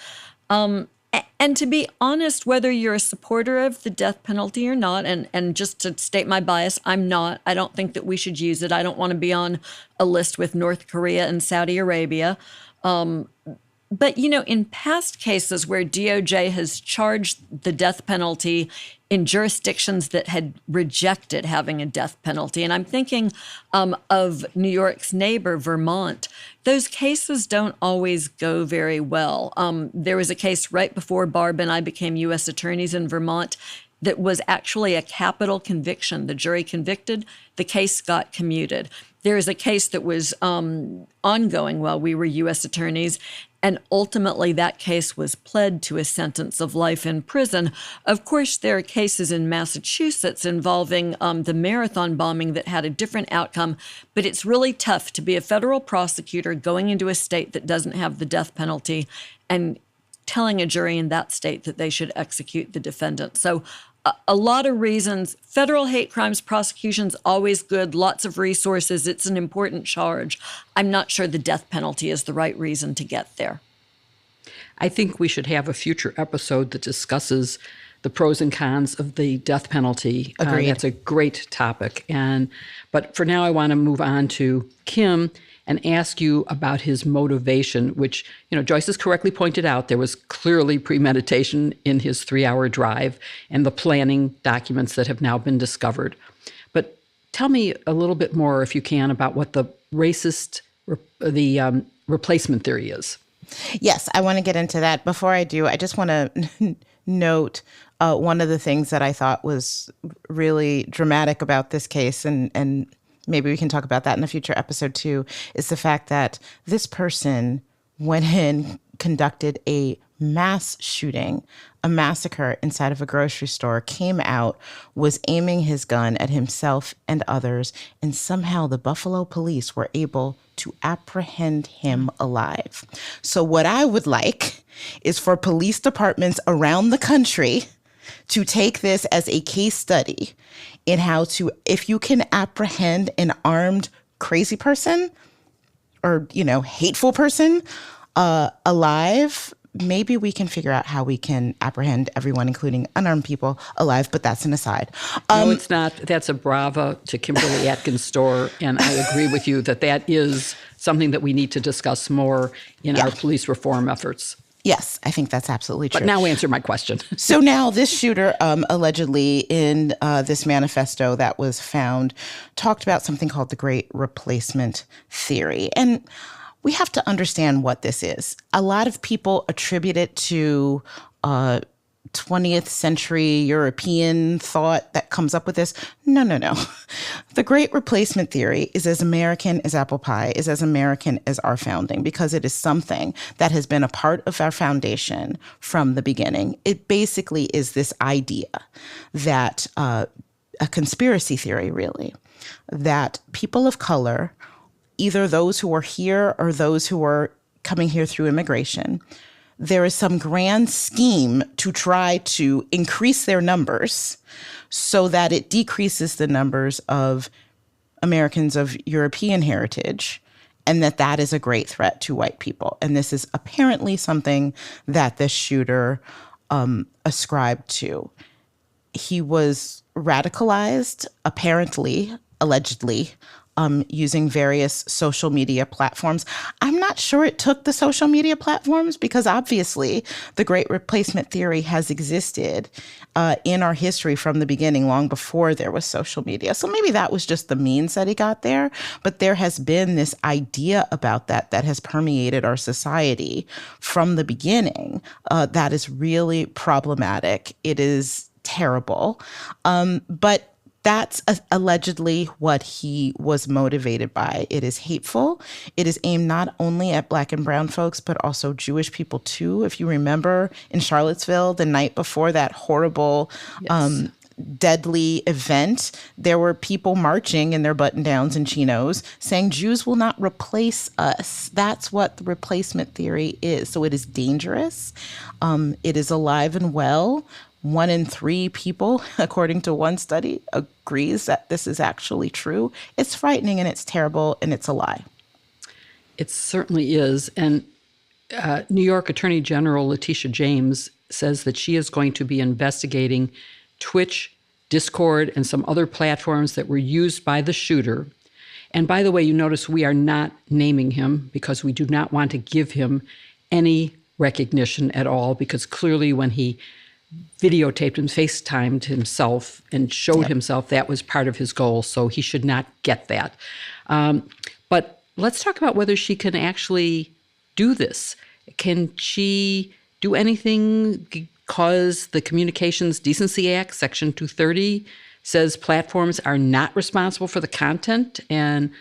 And to be honest, whether you're a supporter of the death penalty or not, and just to state my bias, I'm not. I don't think that we should use it. I don't want to be on a list with North Korea and Saudi Arabia. But, you know, in past cases where DOJ has charged the death penalty in jurisdictions that had rejected having a death penalty, and I'm thinking of New York's neighbor, Vermont, those cases don't always go very well. There was a case right before Barb and I became U.S. attorneys in Vermont that was actually a capital conviction. The jury convicted, the case got commuted. There is a case that was ongoing while we were U.S. attorneys, and ultimately that case was pled to a sentence of life in prison. Of course, there are cases in Massachusetts involving the marathon bombing that had a different outcome, but it's really tough to be a federal prosecutor going into a state that doesn't have the death penalty and telling a jury in that state that they should execute the defendant. So a lot of reasons. Federal hate crimes prosecution's always good, lots of resources. It's an important charge. I'm not sure the death penalty is the right reason to get there. I think we should have a future episode that discusses the pros and cons of the death penalty. Agreed. That's a great topic. But for now, I want to move on to Kim and ask you about his motivation, which, Joyce has correctly pointed out, there was clearly premeditation in his 3-hour drive and the planning documents that have now been discovered. But tell me a little bit more, if you can, about what the replacement theory is. Yes, I want to get into that. Before I do, I just want to note one of the things that I thought was really dramatic about this case, and maybe we can talk about that in a future episode too, is the fact that this person went in, conducted a mass shooting, a massacre inside of a grocery store, came out, was aiming his gun at himself and others, and somehow the Buffalo police were able to apprehend him alive. So what I would like is for police departments around the country to take this as a case study in how to, if you can apprehend an armed crazy person or, hateful person alive, maybe we can figure out how we can apprehend everyone, including unarmed people, alive, but that's an aside. No, it's not. That's a brava to Kimberly Atkins Store, and I agree with you that is something that we need to discuss more in our police reform efforts. Yes, I think that's absolutely true. But now answer my question. So now this shooter, allegedly in this manifesto that was found, talked about something called the Great Replacement Theory. And we have to understand what this is. A lot of people attribute it to 20th century European thought that comes up with this. No. The Great Replacement Theory is as American as apple pie, is as American as our founding, because it is something that has been a part of our foundation from the beginning. It basically is this idea that, a conspiracy theory really, that people of color, either those who are here or those who are coming here through immigration, there is some grand scheme to try to increase their numbers so that it decreases the numbers of Americans of European heritage, and that is a great threat to white people. And this is apparently something that this shooter ascribed to. He was radicalized, apparently, allegedly, using various social media platforms. I'm not sure it took the social media platforms, because obviously the Great Replacement Theory has existed in our history from the beginning, long before there was social media. So maybe that was just the means that he got there. But there has been this idea about that has permeated our society from the beginning that is really problematic. It is terrible. But that's allegedly what he was motivated by. It is hateful. It is aimed not only at Black and brown folks, but also Jewish people too. If you remember in Charlottesville, the night before that horrible, deadly event, there were people marching in their button-downs and chinos saying, Jews will not replace us. That's what the replacement theory is. So it is dangerous. It is alive and well. 1 in 3 people, according to one study, agrees that this is actually true. It's frightening and it's terrible and it's a lie. It certainly is. And New York Attorney General Letitia James says that she is going to be investigating Twitch, Discord, and some other platforms that were used by the shooter. And by the way, you notice we are not naming him because we do not want to give him any recognition at all, because clearly when he videotaped and FaceTimed himself and showed himself, that was part of his goal, so he should not get that. But let's talk about whether she can actually do this. Can she do anything, because the Communications Decency Act, Section 230, says platforms are not responsible for the content? And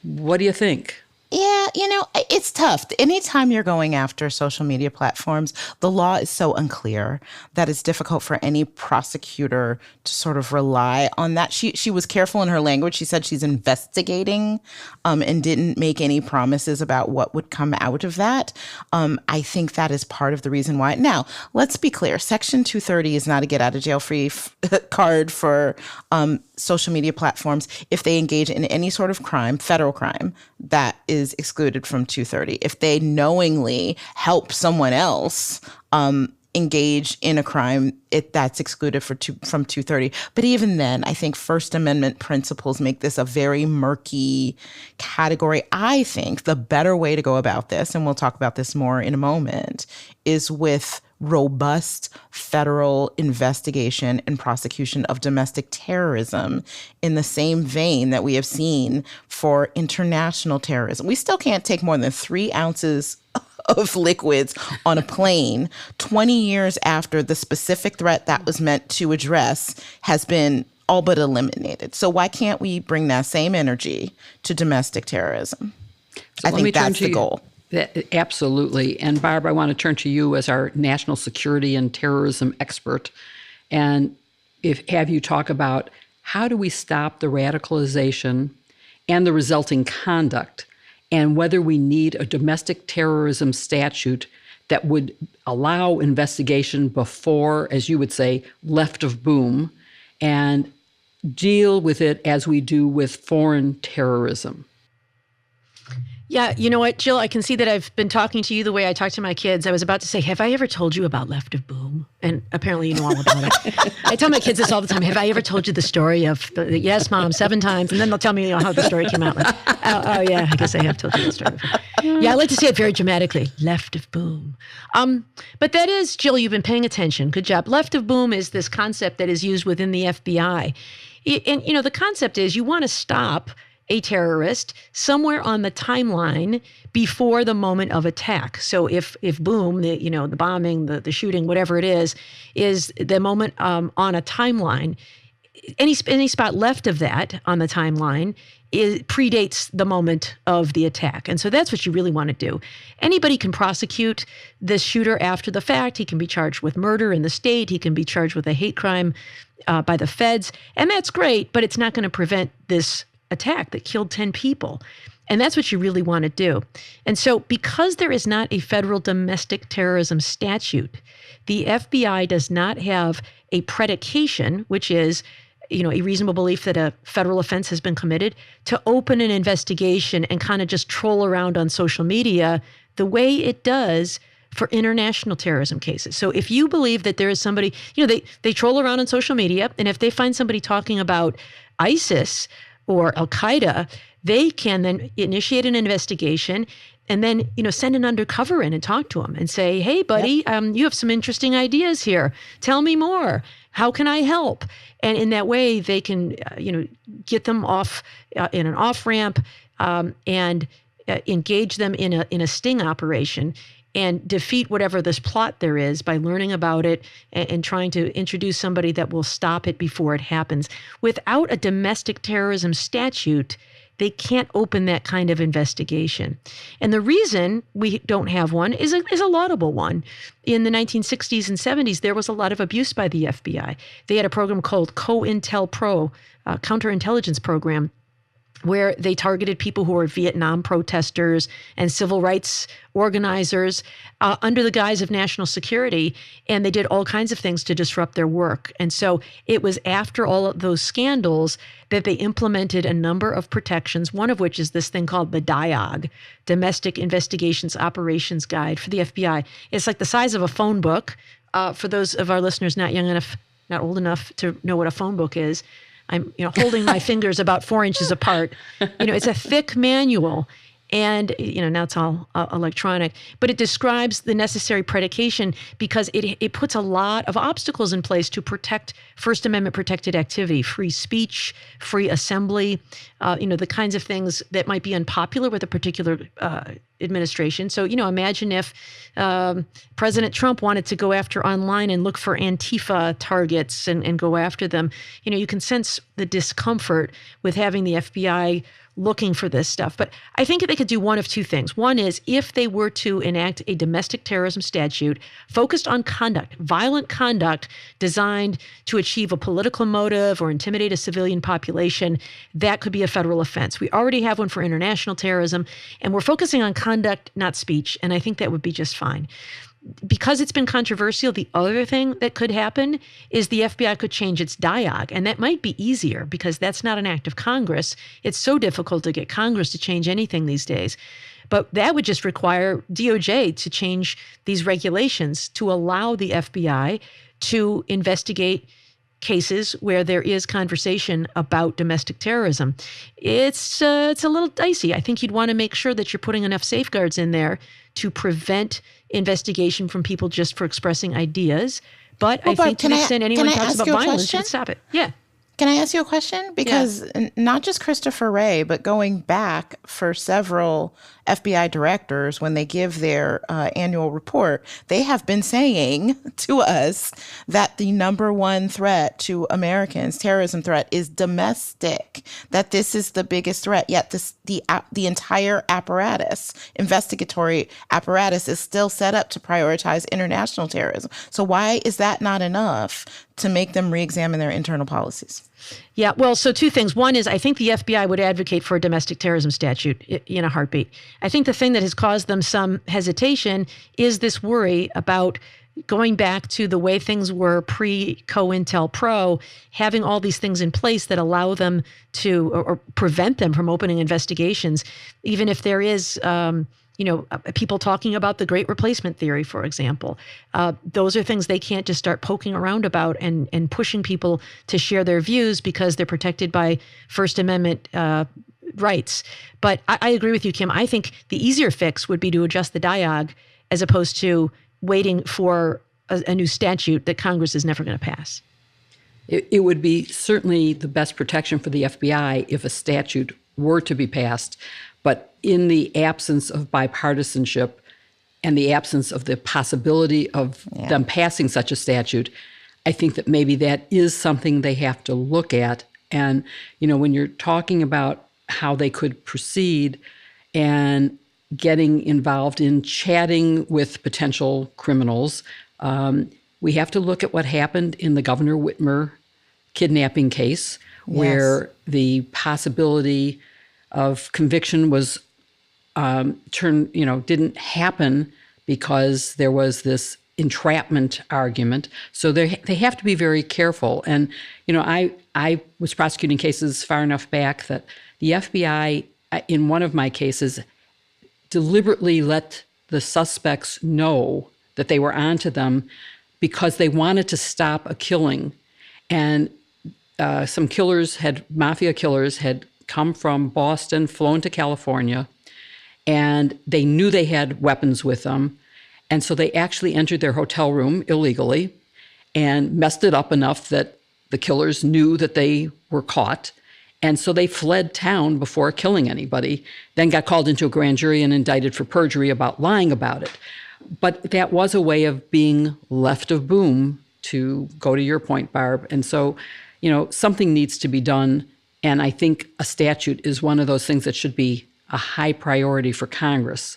what do you think? Yeah, It's tough. Anytime you're going after social media platforms, the law is so unclear that it's difficult for any prosecutor to sort of rely on that. She was careful in her language. She said she's investigating and didn't make any promises about what would come out of that. I think that is part of the reason why. Now, let's be clear. Section 230 is not a get out of jail free card for social media platforms if they engage in any sort of crime, federal crime, that is excluded from 230. If they knowingly help someone else engage in a crime, that's excluded from 230. But even then, I think First Amendment principles make this a very murky category. I think the better way to go about this, and we'll talk about this more in a moment, is with robust federal investigation and prosecution of domestic terrorism in the same vein that we have seen for international terrorism. We still can't take more than 3 ounces of liquids on a plane 20 years after the specific threat that was meant to address has been all but eliminated. So why can't we bring that same energy to domestic terrorism? So I think that's the goal. Absolutely. And Barb, I want to turn to you as our national security and terrorism expert. And have you talk about how do we stop the radicalization and the resulting conduct, and whether we need a domestic terrorism statute that would allow investigation before, as you would say, left of boom, and deal with it as we do with foreign terrorism. Yeah, you know what, Jill, I can see that I've been talking to you the way I talk to my kids. I was about to say, have I ever told you about left of boom? And apparently you know all about it. I tell my kids this all the time. Have I ever told you the story of, yes, Mom, 7 times. And then they'll tell me how the story came out. Like, oh, yeah, I guess I have told you the story before. Yeah, I like to say it very dramatically, left of boom. But that is, Jill, you've been paying attention. Good job. Left of boom is this concept that is used within the FBI. And, the concept is you want to stop a terrorist somewhere on the timeline before the moment of attack. So if boom, the bombing, the shooting, whatever it is the moment on a timeline, any spot left of that on the timeline predates the moment of the attack. And so that's what you really want to do. Anybody can prosecute this shooter after the fact. He can be charged with murder in the state. He can be charged with a hate crime by the feds. And that's great, but it's not going to prevent this attack that killed 10 people. And that's what you really want to do. And so because there is not a federal domestic terrorism statute, the FBI does not have a predication, which is, a reasonable belief that a federal offense has been committed, to open an investigation and kind of just troll around on social media the way it does for international terrorism cases. So if you believe that there is somebody, they troll around on social media, and if they find somebody talking about ISIS or Al-Qaeda, they can then initiate an investigation and then, send an undercover in and talk to them and say, hey, buddy, you have some interesting ideas here. Tell me more. How can I help? And in that way, they can, get them off in an off-ramp and engage them in a sting operation and defeat whatever this plot there is by learning about it and trying to introduce somebody that will stop it before it happens. Without a domestic terrorism statute, they can't open that kind of investigation. And the reason we don't have one is a laudable one. In the 1960s and 70s, there was a lot of abuse by the FBI. They had a program called COINTELPRO, counterintelligence program, where they targeted people who were Vietnam protesters and civil rights organizers under the guise of national security. And they did all kinds of things to disrupt their work. And so it was after all of those scandals that they implemented a number of protections, one of which is this thing called the DIOG, Domestic Investigations Operations Guide for the FBI. It's like the size of a phone book. For those of our listeners not old enough to know what a phone book is, I'm holding my fingers about 4 inches apart. It's a thick manual, and now it's all electronic, but it describes the necessary predication because it puts a lot of obstacles in place to protect First Amendment protected activity, free speech, free assembly, the kinds of things that might be unpopular with a particular administration. So, imagine if President Trump wanted to go after online and look for Antifa targets and go after them. You can sense the discomfort with having the FBI looking for this stuff. But I think they could do one of two things. One is if they were to enact a domestic terrorism statute focused on conduct, violent conduct designed to achieve a political motive or intimidate a civilian population, that could be a federal offense. We already have one for international terrorism, and we're focusing on conduct, not speech. And I think that would be just fine. Because it's been controversial, the other thing that could happen is the FBI could change its dialogue. And that might be easier because that's not an act of Congress. It's so difficult to get Congress to change anything these days. But that would just require DOJ to change these regulations to allow the FBI to investigate cases where there is conversation about domestic terrorism. It's a little dicey. I think you'd want to make sure that you're putting enough safeguards in there to prevent investigation from people just for expressing ideas. But I think to the extent anyone talks about violence, should stop it. Yeah. Can I ask you a question? Because not just Christopher Wray, but going back for several FBI directors, when they give their annual report, they have been saying to us that the number one threat to Americans, terrorism threat, is domestic, that this is the biggest threat. Yet the entire apparatus, investigatory apparatus, is still set up to prioritize international terrorism. So why is that not enough to make them re-examine their internal policies? Yeah, well, so two things. One is I think the FBI would advocate for a domestic terrorism statute in a heartbeat. I think the thing that has caused them some hesitation is this worry about going back to the way things were pre-COINTELPRO, having all these things in place that allow them to or prevent them from opening investigations, even if there is people talking about the great replacement theory, for example. Those are things they can't just start poking around about and pushing people to share their views because they're protected by First Amendment rights. But I agree with you, Kim. I think the easier fix would be to adjust the dialogue as opposed to waiting for a new statute that Congress is never going to pass. It would be certainly the best protection for the FBI if a statute were to be passed. But in the absence of bipartisanship and the absence of the possibility of them passing such a statute, I think that maybe that is something they have to look at. And, when you're talking about how they could proceed and getting involved in chatting with potential criminals, we have to look at what happened in the Governor Whitmer kidnapping case, where the possibility of conviction was didn't happen because there was this entrapment argument. So they have to be very careful. And I was prosecuting cases far enough back that the FBI, in one of my cases, deliberately let the suspects know that they were onto them because they wanted to stop a killing. And some mafia killers had come from Boston, flown to California, and they knew they had weapons with them. And so they actually entered their hotel room illegally and messed it up enough that the killers knew that they were caught. And so they fled town before killing anybody, then got called into a grand jury and indicted for perjury about lying about it. But that was a way of being left of boom, to go to your point, Barb. And so, something needs to be done. And I think a statute is one of those things that should be a high priority for Congress.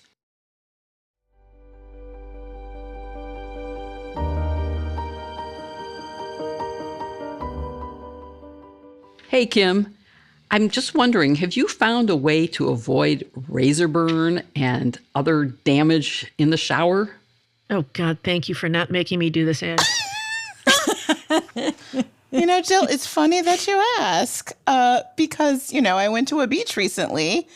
Hey, Kim, I'm just wondering, have you found a way to avoid razor burn and other damage in the shower? Oh, God, thank you for not making me do this ad. Jill, it's funny that you ask because, I went to a beach recently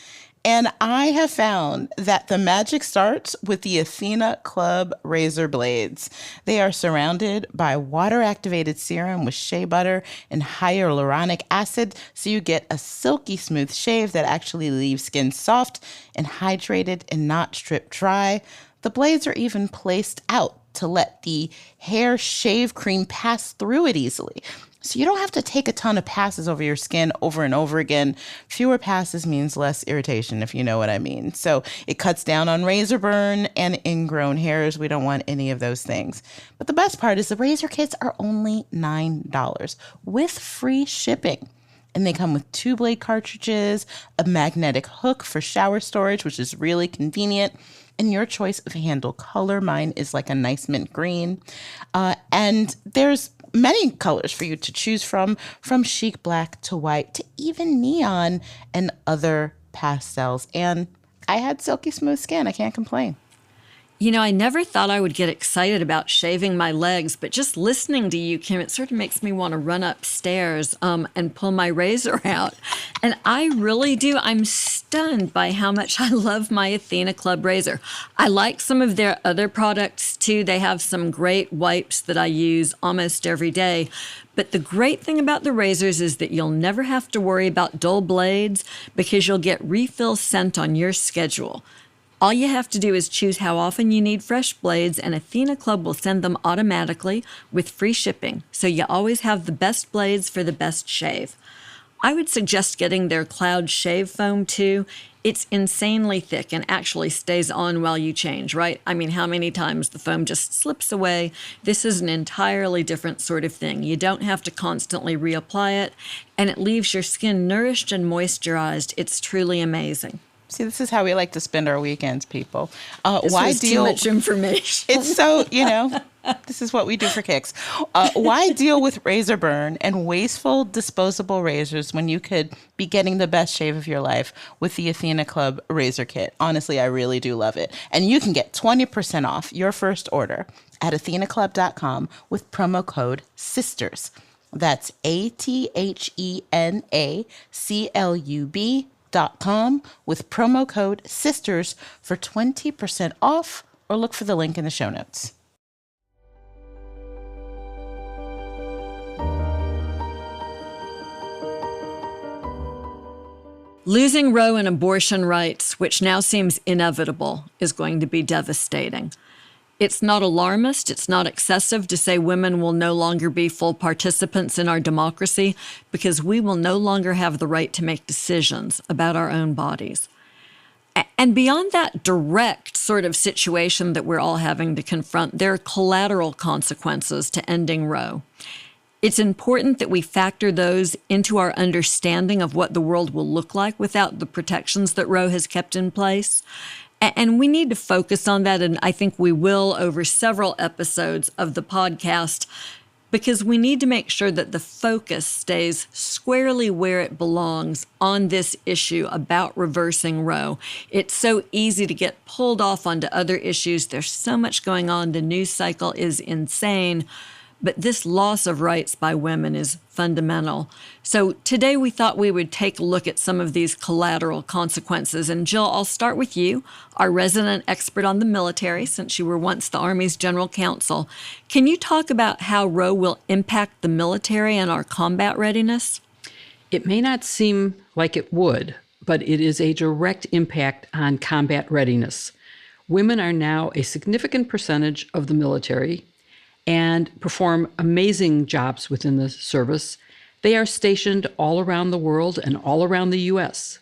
and I have found that the magic starts with the Athena Club razor blades. They are surrounded by water-activated serum with shea butter and hyaluronic acid, so you get a silky smooth shave that actually leaves skin soft and hydrated and not strip dry. The blades are even placed out to let the hair shave cream pass through it easily. So you don't have to take a ton of passes over your skin over and over again. Fewer passes means less irritation, if you know what I mean. So it cuts down on razor burn and ingrown hairs. We don't want any of those things. But the best part is the razor kits are only $9 with free shipping. And they come with 2-blade cartridges, a magnetic hook for shower storage, which is really convenient, and your choice of handle color. Mine is like a nice mint green. And there's many colors for you to choose from chic black to white to even neon and other pastels. And I had silky smooth skin. I can't complain. You know, I never thought I would get excited about shaving my legs, but just listening to you, Kim, it sort of makes me want to run upstairs and pull my razor out. And I really do. I'm stunned by how much I love my Athena Club razor. I like some of their other products, too. They have some great wipes that I use almost every day. But the great thing about the razors is that you'll never have to worry about dull blades because you'll get refill sent on your schedule. All you have to do is choose how often you need fresh blades, and Athena Club will send them automatically with free shipping, so you always have the best blades for the best shave. I would suggest getting their Cloud Shave Foam, too. It's insanely thick and actually stays on while you change, right? I mean, how many times the foam just slips away? This is an entirely different sort of thing. You don't have to constantly reapply it, and it leaves your skin nourished and moisturized. It's truly amazing. See, this is how we like to spend our weekends, people. This was too much information. It's so, this is what we do for kicks. Why deal with razor burn and wasteful disposable razors when you could be getting the best shave of your life with the Athena Club razor kit? Honestly, I really do love it. And you can get 20% off your first order at athenaclub.com with promo code SISTERS. That's ATHENACLUB.com with promo code SISTERS for 20% off, or look for the link in the show notes. Losing Roe and abortion rights, which now seems inevitable, is going to be devastating. It's not alarmist, it's not excessive to say women will no longer be full participants in our democracy because we will no longer have the right to make decisions about our own bodies. And beyond that direct sort of situation that we're all having to confront, there are collateral consequences to ending Roe. It's important that we factor those into our understanding of what the world will look like without the protections that Roe has kept in place. And we need to focus on that, and I think we will over several episodes of the podcast, because we need to make sure that the focus stays squarely where it belongs on this issue about reversing Roe. It's so easy to get pulled off onto other issues. There's so much going on. The news cycle is insane. But this loss of rights by women is fundamental. So today we thought we would take a look at some of these collateral consequences. And Jill, I'll start with you, our resident expert on the military, since you were once the Army's general counsel. Can you talk about how Roe will impact the military and our combat readiness? It may not seem like it would, but it is a direct impact on combat readiness. Women are now a significant percentage of the military and perform amazing jobs within the service. They are stationed all around the world and all around the U.S.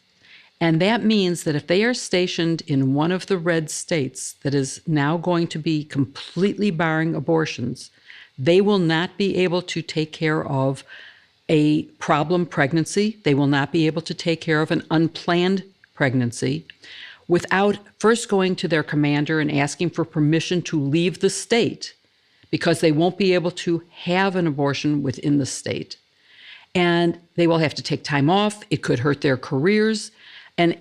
And that means that if they are stationed in one of the red states that is now going to be completely barring abortions, they will not be able to take care of a problem pregnancy. They will not be able to take care of an unplanned pregnancy without first going to their commander and asking for permission to leave the state, because they won't be able to have an abortion within the state. And they will have to take time off. It could hurt their careers. And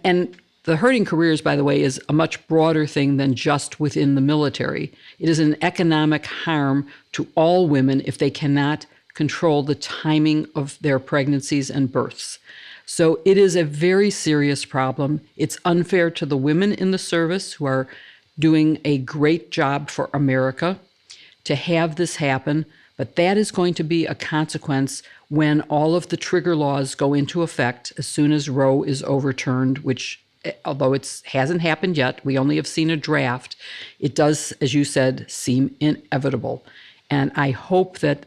the hurting careers, by the way, is a much broader thing than just within the military. It is an economic harm to all women if they cannot control the timing of their pregnancies and births. So it is a very serious problem. It's unfair to the women in the service who are doing a great job for America to have this happen, but that is going to be a consequence when all of the trigger laws go into effect as soon as Roe is overturned, which, although it hasn't happened yet, we only have seen a draft, it does, as you said, seem inevitable. And I hope that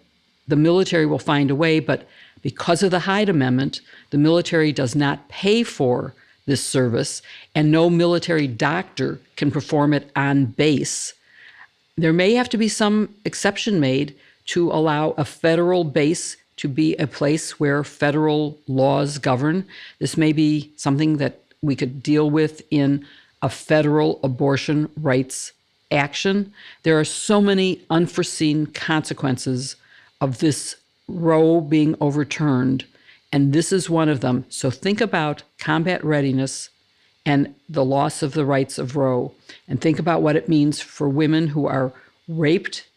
the military will find a way, but because of the Hyde Amendment, the military does not pay for this service, and no military doctor can perform it on base. There may have to be some exception made to allow a federal base to be a place where federal laws govern. This may be something that we could deal with in a federal abortion rights action. There are so many unforeseen consequences of this Roe being overturned, and this is one of them. So think about combat readiness and the loss of the rights of Roe, and think about what it means for women who are raped,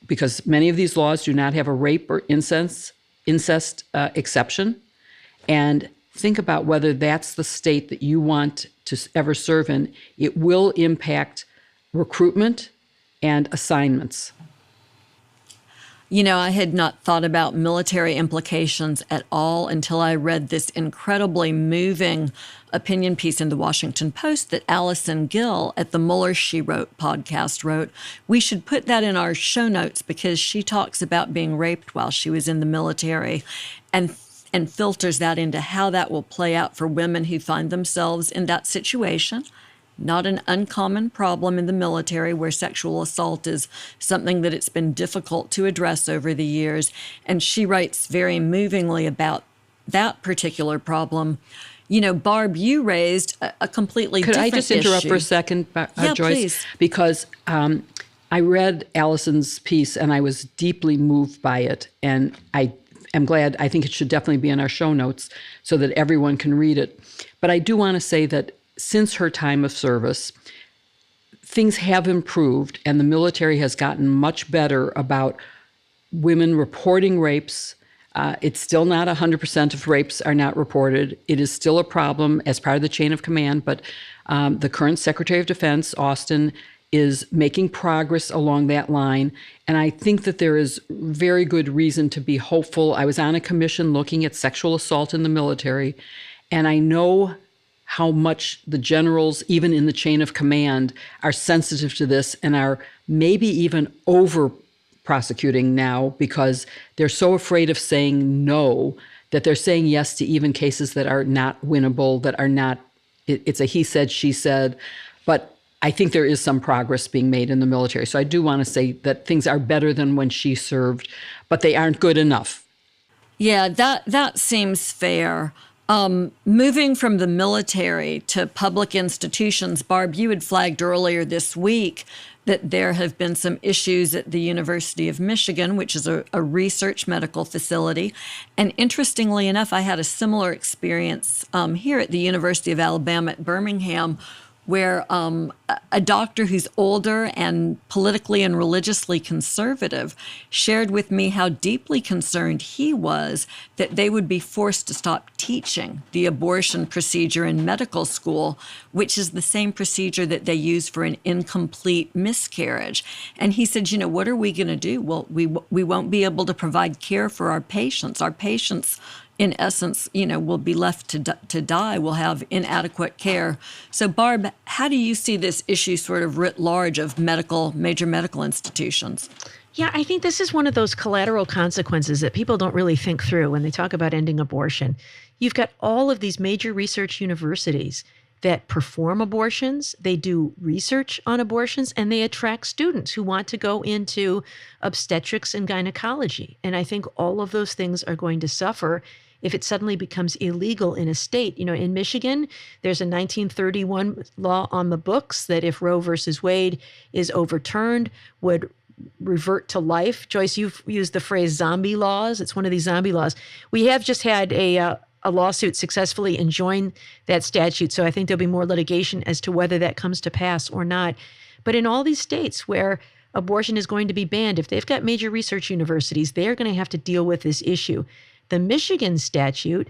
because many of these laws do not have a rape or incest exception. And think about whether that's the state that you want to ever serve in. It will impact recruitment and assignments. You know, I had not thought about military implications at all until I read this incredibly moving opinion piece in the Washington Post that Allison Gill at the Mueller She Wrote podcast wrote. We should put that in our show notes because she talks about being raped while she was in the military and filters that into how that will play out for women who find themselves in that situation. Not an uncommon problem in the military where sexual assault is something that it's been difficult to address over the years. And she writes very movingly about that particular problem. You know, Barb, you raised a completely different issue. Could I just interrupt for a second, Yeah, Joyce? please. Because I read Allison's piece and I was deeply moved by it. And I am glad, I think it should definitely be in our show notes so that everyone can read it. But I do want to say that since her time of service, things have improved and the military has gotten much better about women reporting rapes. It's still not 100% of rapes are not reported. It is still a problem as part of the chain of command, but the current Secretary of Defense, Austin, is making progress along that line. And I think that there is very good reason to be hopeful. I was on a commission looking at sexual assault in the military, and I know how much the generals, even in the chain of command, are sensitive to this and are maybe even over prosecuting now because they're so afraid of saying no that they're saying yes to even cases that are not winnable, that are not, it's a he said, she said. But I think there is some progress being made in the military. So I do want to say that things are better than when she served, but they aren't good enough. Yeah, that seems fair. Moving from the military to public institutions, Barb, you had flagged earlier this week that there have been some issues at the University of Michigan, which is a research medical facility. And interestingly enough, I had a similar experience here at the University of Alabama at Birmingham, where a doctor who's older and politically and religiously conservative shared with me how deeply concerned he was that they would be forced to stop teaching the abortion procedure in medical school, which is the same procedure that they use for an incomplete miscarriage. And he said, you know, what are we going to do? Well, we won't be able to provide care for our patients. Our patients, in essence, you know, will be left to die, will have inadequate care. So, Barb, how do you see this issue sort of writ large of major medical institutions? Yeah, I think this is one of those collateral consequences that people don't really think through when they talk about ending abortion. You've got all of these major research universities that perform abortions, they do research on abortions, and they attract students who want to go into obstetrics and gynecology. And I think all of those things are going to suffer if it suddenly becomes illegal in a state. You know, in Michigan, there's a 1931 law on the books that if Roe versus Wade is overturned, would revert to life. Joyce, you've used the phrase zombie laws. It's one of these zombie laws. We have just had a lawsuit successfully enjoin that statute. So I think there'll be more litigation as to whether that comes to pass or not. But in all these states where abortion is going to be banned, if they've got major research universities, they're going to have to deal with this issue. The Michigan statute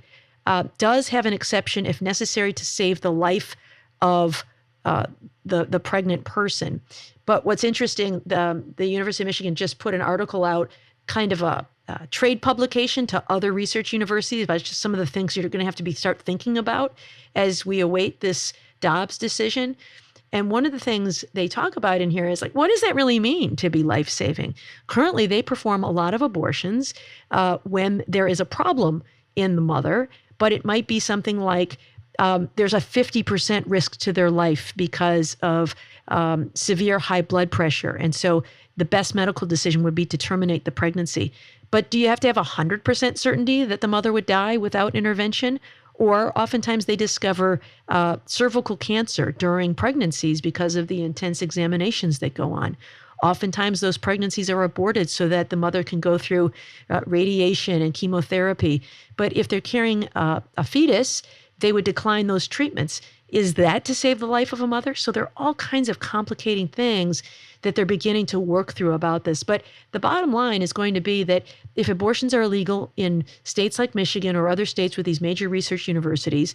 does have an exception if necessary to save the life of the pregnant person. But what's interesting, the University of Michigan just put an article out, kind of a trade publication to other research universities about just some of the things you're going to have to start thinking about as we await this Dobbs decision. And one of the things they talk about in here is like, what does that really mean to be life-saving? Currently, they perform a lot of abortions when there is a problem in the mother, but it might be something like there's a 50% risk to their life because of severe high blood pressure. And so the best medical decision would be to terminate the pregnancy. But do you have to have 100% certainty that the mother would die without intervention? Or oftentimes they discover cervical cancer during pregnancies because of the intense examinations that go on. Oftentimes those pregnancies are aborted so that the mother can go through radiation and chemotherapy. But if they're carrying a fetus, they would decline those treatments. Is that to save the life of a mother? So there are all kinds of complicating things that they're beginning to work through about this. But the bottom line is going to be that if abortions are illegal in states like Michigan or other states with these major research universities,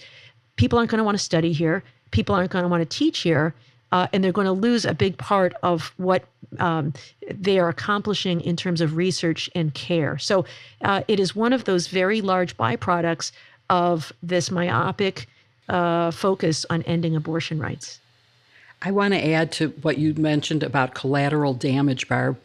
people aren't going to want to study here. People aren't going to want to teach here. And they're going to lose a big part of what they are accomplishing in terms of research and care. So it is one of those very large byproducts of this myopic focus on ending abortion rights. I want to add to what you mentioned about collateral damage, Barb.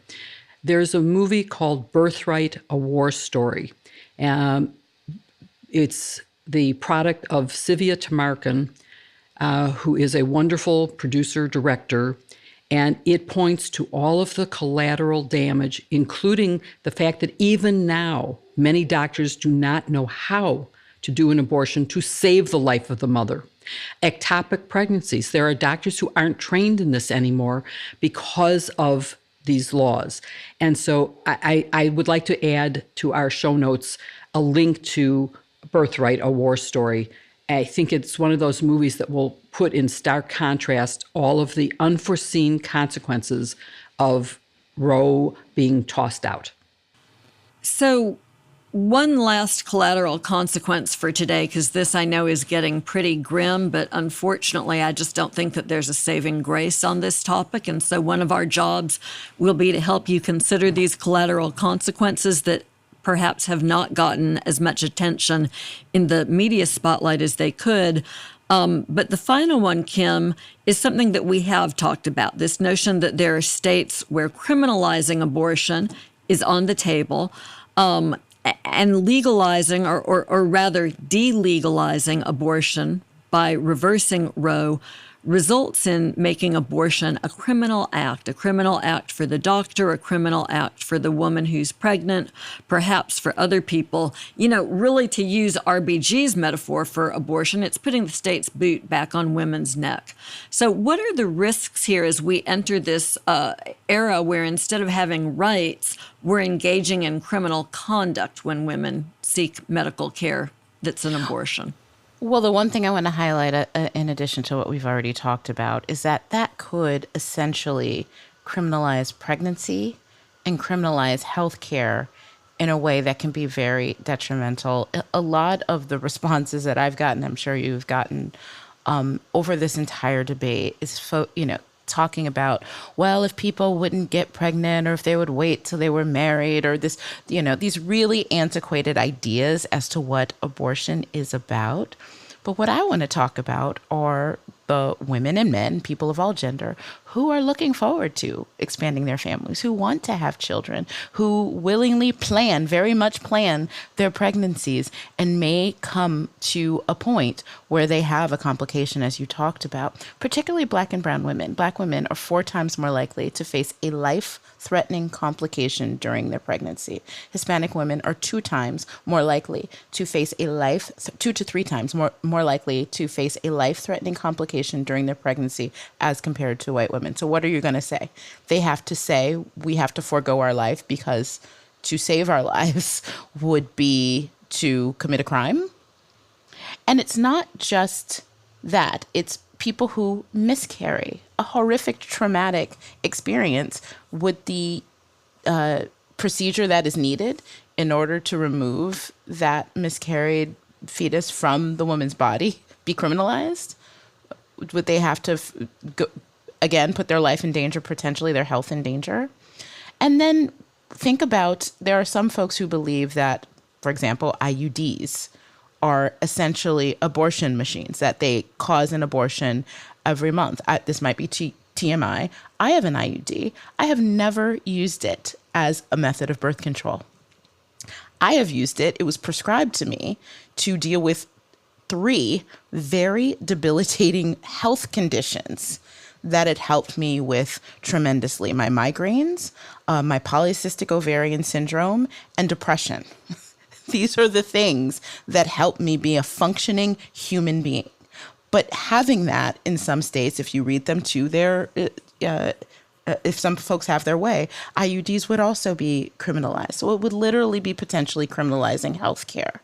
There's a movie called Birthright, A War Story. It's the product of Sivia Tamarkin, who is a wonderful producer-director, and it points to all of the collateral damage, including the fact that even now, many doctors do not know how to do an abortion to save the life of the mother. Ectopic pregnancies. There are doctors who aren't trained in this anymore because of these laws. And so I would like to add to our show notes a link to Birthright, A War Story. I think it's one of those movies that will put in stark contrast all of the unforeseen consequences of Roe being tossed out. So one last collateral consequence for today, because this I know is getting pretty grim, but unfortunately I just don't think that there's a saving grace on this topic. And so one of our jobs will be to help you consider these collateral consequences that perhaps have not gotten as much attention in the media spotlight as they could. But the final one, Kim, is something that we have talked about, this notion that there are states where criminalizing abortion is on the table, and legalizing or rather delegalizing abortion by reversing Roe results in making abortion a criminal act for the doctor, a criminal act for the woman who's pregnant, perhaps for other people. You know, really, to use RBG's metaphor for abortion, it's putting the state's boot back on women's neck. So what are the risks here as we enter this era where instead of having rights, we're engaging in criminal conduct when women seek medical care that's an abortion? Well, the one thing I want to highlight, in addition to what we've already talked about, is that that could essentially criminalize pregnancy and criminalize healthcare in a way that can be very detrimental. A lot of the responses that I've gotten, I'm sure you've gotten, over this entire debate is, talking about, well, if people wouldn't get pregnant or if they would wait till they were married or this, these really antiquated ideas as to what abortion is about. But what I want to talk about are the women and men, people of all gender, who are looking forward to expanding their families, who want to have children, who willingly very much plan their pregnancies, and may come to a point where they have a complication, as you talked about, particularly Black and brown women. Black women are 4 times more likely to face a life-threatening complication during their pregnancy. Hispanic women are 2 times more likely to face 2 to 3 times more likely to face a life-threatening complication during their pregnancy as compared to white women. So what are you going to say? They have to say we have to forego our life because to save our lives would be to commit a crime. And it's not just that. It's people who miscarry, a horrific traumatic experience with the procedure that is needed in order to remove that miscarried fetus from the woman's body be criminalized. Would they have to, again, put their life in danger, potentially their health in danger? And then think about, there are some folks who believe that, for example, IUDs are essentially abortion machines, that they cause an abortion every month. This might be TMI. I have an IUD. I have never used it as a method of birth control. I have used it. It was prescribed to me to deal with 3 very debilitating health conditions that it helped me with tremendously. My migraines, my polycystic ovarian syndrome, and depression. These are the things that help me be a functioning human being. But having that in some states, if you read them to their, if some folks have their way, IUDs would also be criminalized. So it would literally be potentially criminalizing healthcare.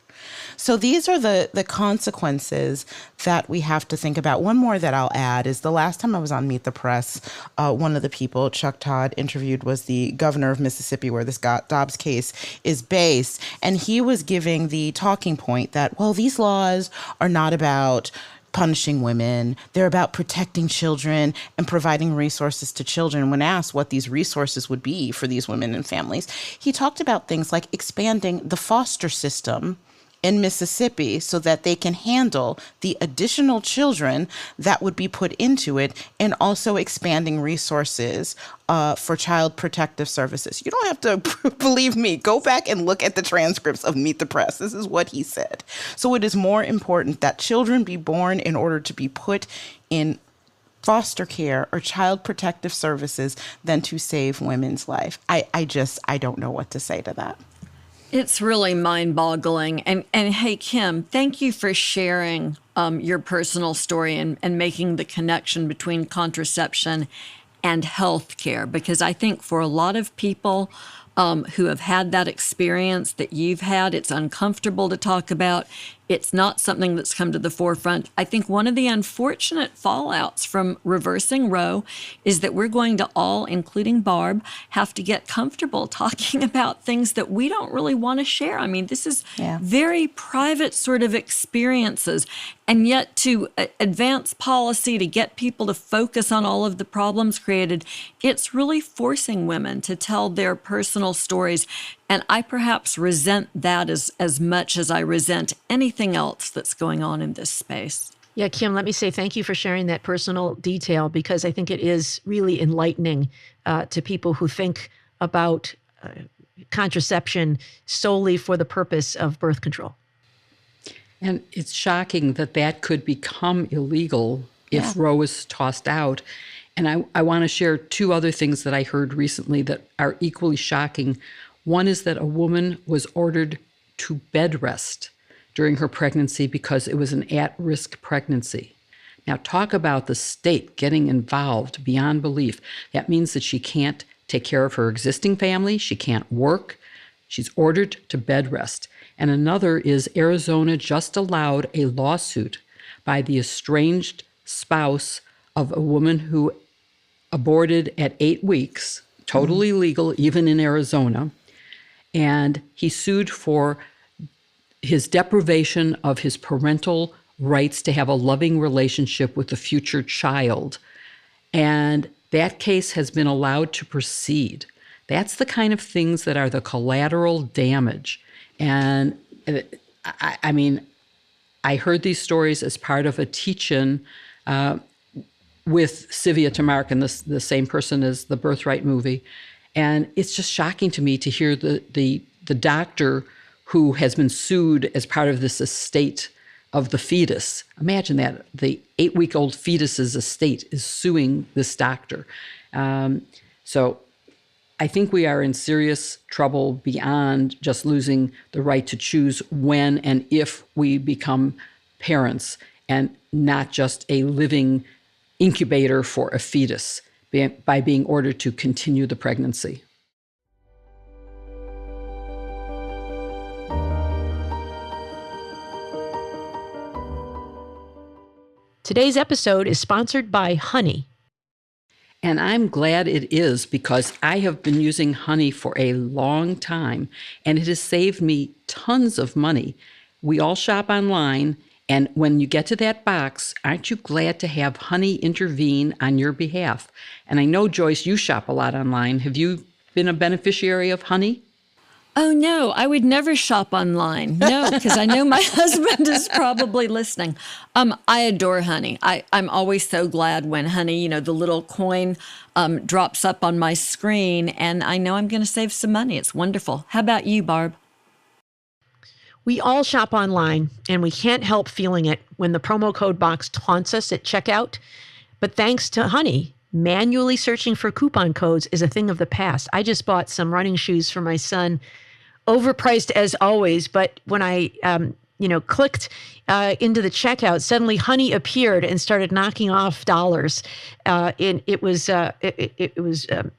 So these are the consequences that we have to think about. One more that I'll add is the last time I was on Meet the Press, one of the people Chuck Todd interviewed was the governor of Mississippi, where this Dobbs case is based. And he was giving the talking point that, well, these laws are not about punishing women. They're about protecting children and providing resources to children. When asked what these resources would be for these women and families, he talked about things like expanding the foster system in Mississippi so that they can handle the additional children that would be put into it, and also expanding resources for child protective services. You don't have to believe me. Go back and look at the transcripts of Meet the Press. This is what he said. So it is more important that children be born in order to be put in foster care or child protective services than to save women's life. I don't know what to say to that. It's really mind-boggling. And hey, Kim, thank you for sharing your personal story and making the connection between contraception and healthcare, because I think for a lot of people who have had that experience that you've had, it's uncomfortable to talk about. It's not something that's come to the forefront. I think one of the unfortunate fallouts from reversing Roe is that we're going to all, including Barb, have to get comfortable talking about things that we don't really want to share. I mean, this is very private sort of experiences. And yet to advance policy, to get people to focus on all of the problems created, it's really forcing women to tell their personal stories. And I perhaps resent that as much as I resent anything else that's going on in this space. Yeah, Kim, let me say thank you for sharing that personal detail, because I think it is really enlightening to people who think about contraception solely for the purpose of birth control. And it's shocking that that could become illegal if Roe is tossed out. And I want to share 2 other things that I heard recently that are equally shocking. One is that a woman was ordered to bed rest during her pregnancy because it was an at-risk pregnancy. Now, talk about the state getting involved beyond belief. That means that she can't take care of her existing family. She can't work. She's ordered to bed rest. And another is Arizona just allowed a lawsuit by the estranged spouse of a woman who aborted at 8 weeks, totally legal even in Arizona. And he sued for his deprivation of his parental rights to have a loving relationship with a future child. And that case has been allowed to proceed. That's the kind of things that are the collateral damage. And I mean, I heard these stories as part of a teach-in with Sivia Tamarkin, the same person as the Birthright movie. And it's just shocking to me to hear the doctor who has been sued as part of this estate of the fetus. Imagine that, the 8-week-old fetus's estate is suing this doctor. So I think we are in serious trouble beyond just losing the right to choose when and if we become parents, and not just a living incubator for a fetus by being ordered to continue the pregnancy. Today's episode is sponsored by Honey. And I'm glad it is, because I have been using Honey for a long time, and it has saved me tons of money. We all shop online, and when you get to that box, aren't you glad to have Honey intervene on your behalf? And I know, Joyce, you shop a lot online. Have you been a beneficiary of Honey? Oh, no, I would never shop online. No, because I know my husband is probably listening. I adore Honey. I'm always so glad when Honey, the little coin drops up on my screen, and I know I'm going to save some money. It's wonderful. How about you, Barb? We all shop online, and we can't help feeling it when the promo code box taunts us at checkout. But thanks to Honey, manually searching for coupon codes is a thing of the past. I just bought some running shoes for my son, overpriced as always, but when I clicked into the checkout, suddenly Honey appeared and started knocking off dollars. It was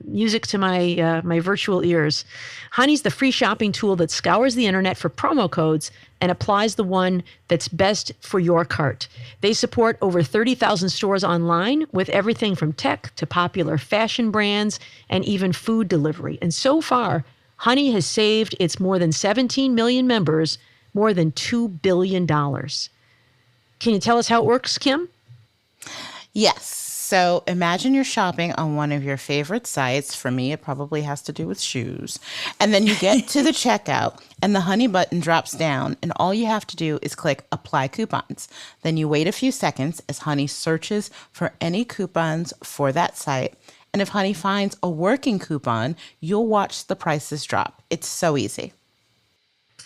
music to my virtual ears. Honey's the free shopping tool that scours the internet for promo codes and applies the one that's best for your cart. They support over 30,000 stores online with everything from tech to popular fashion brands and even food delivery. And so far, Honey has saved its more than 17 million members more than $2 billion. Can you tell us how it works, Kim? Yes. So imagine you're shopping on one of your favorite sites. For me, it probably has to do with shoes. And then you get to the checkout and the Honey button drops down and all you have to do is click Apply Coupons. Then you wait a few seconds as Honey searches for any coupons for that site. And if Honey finds a working coupon, you'll watch the prices drop. It's so easy.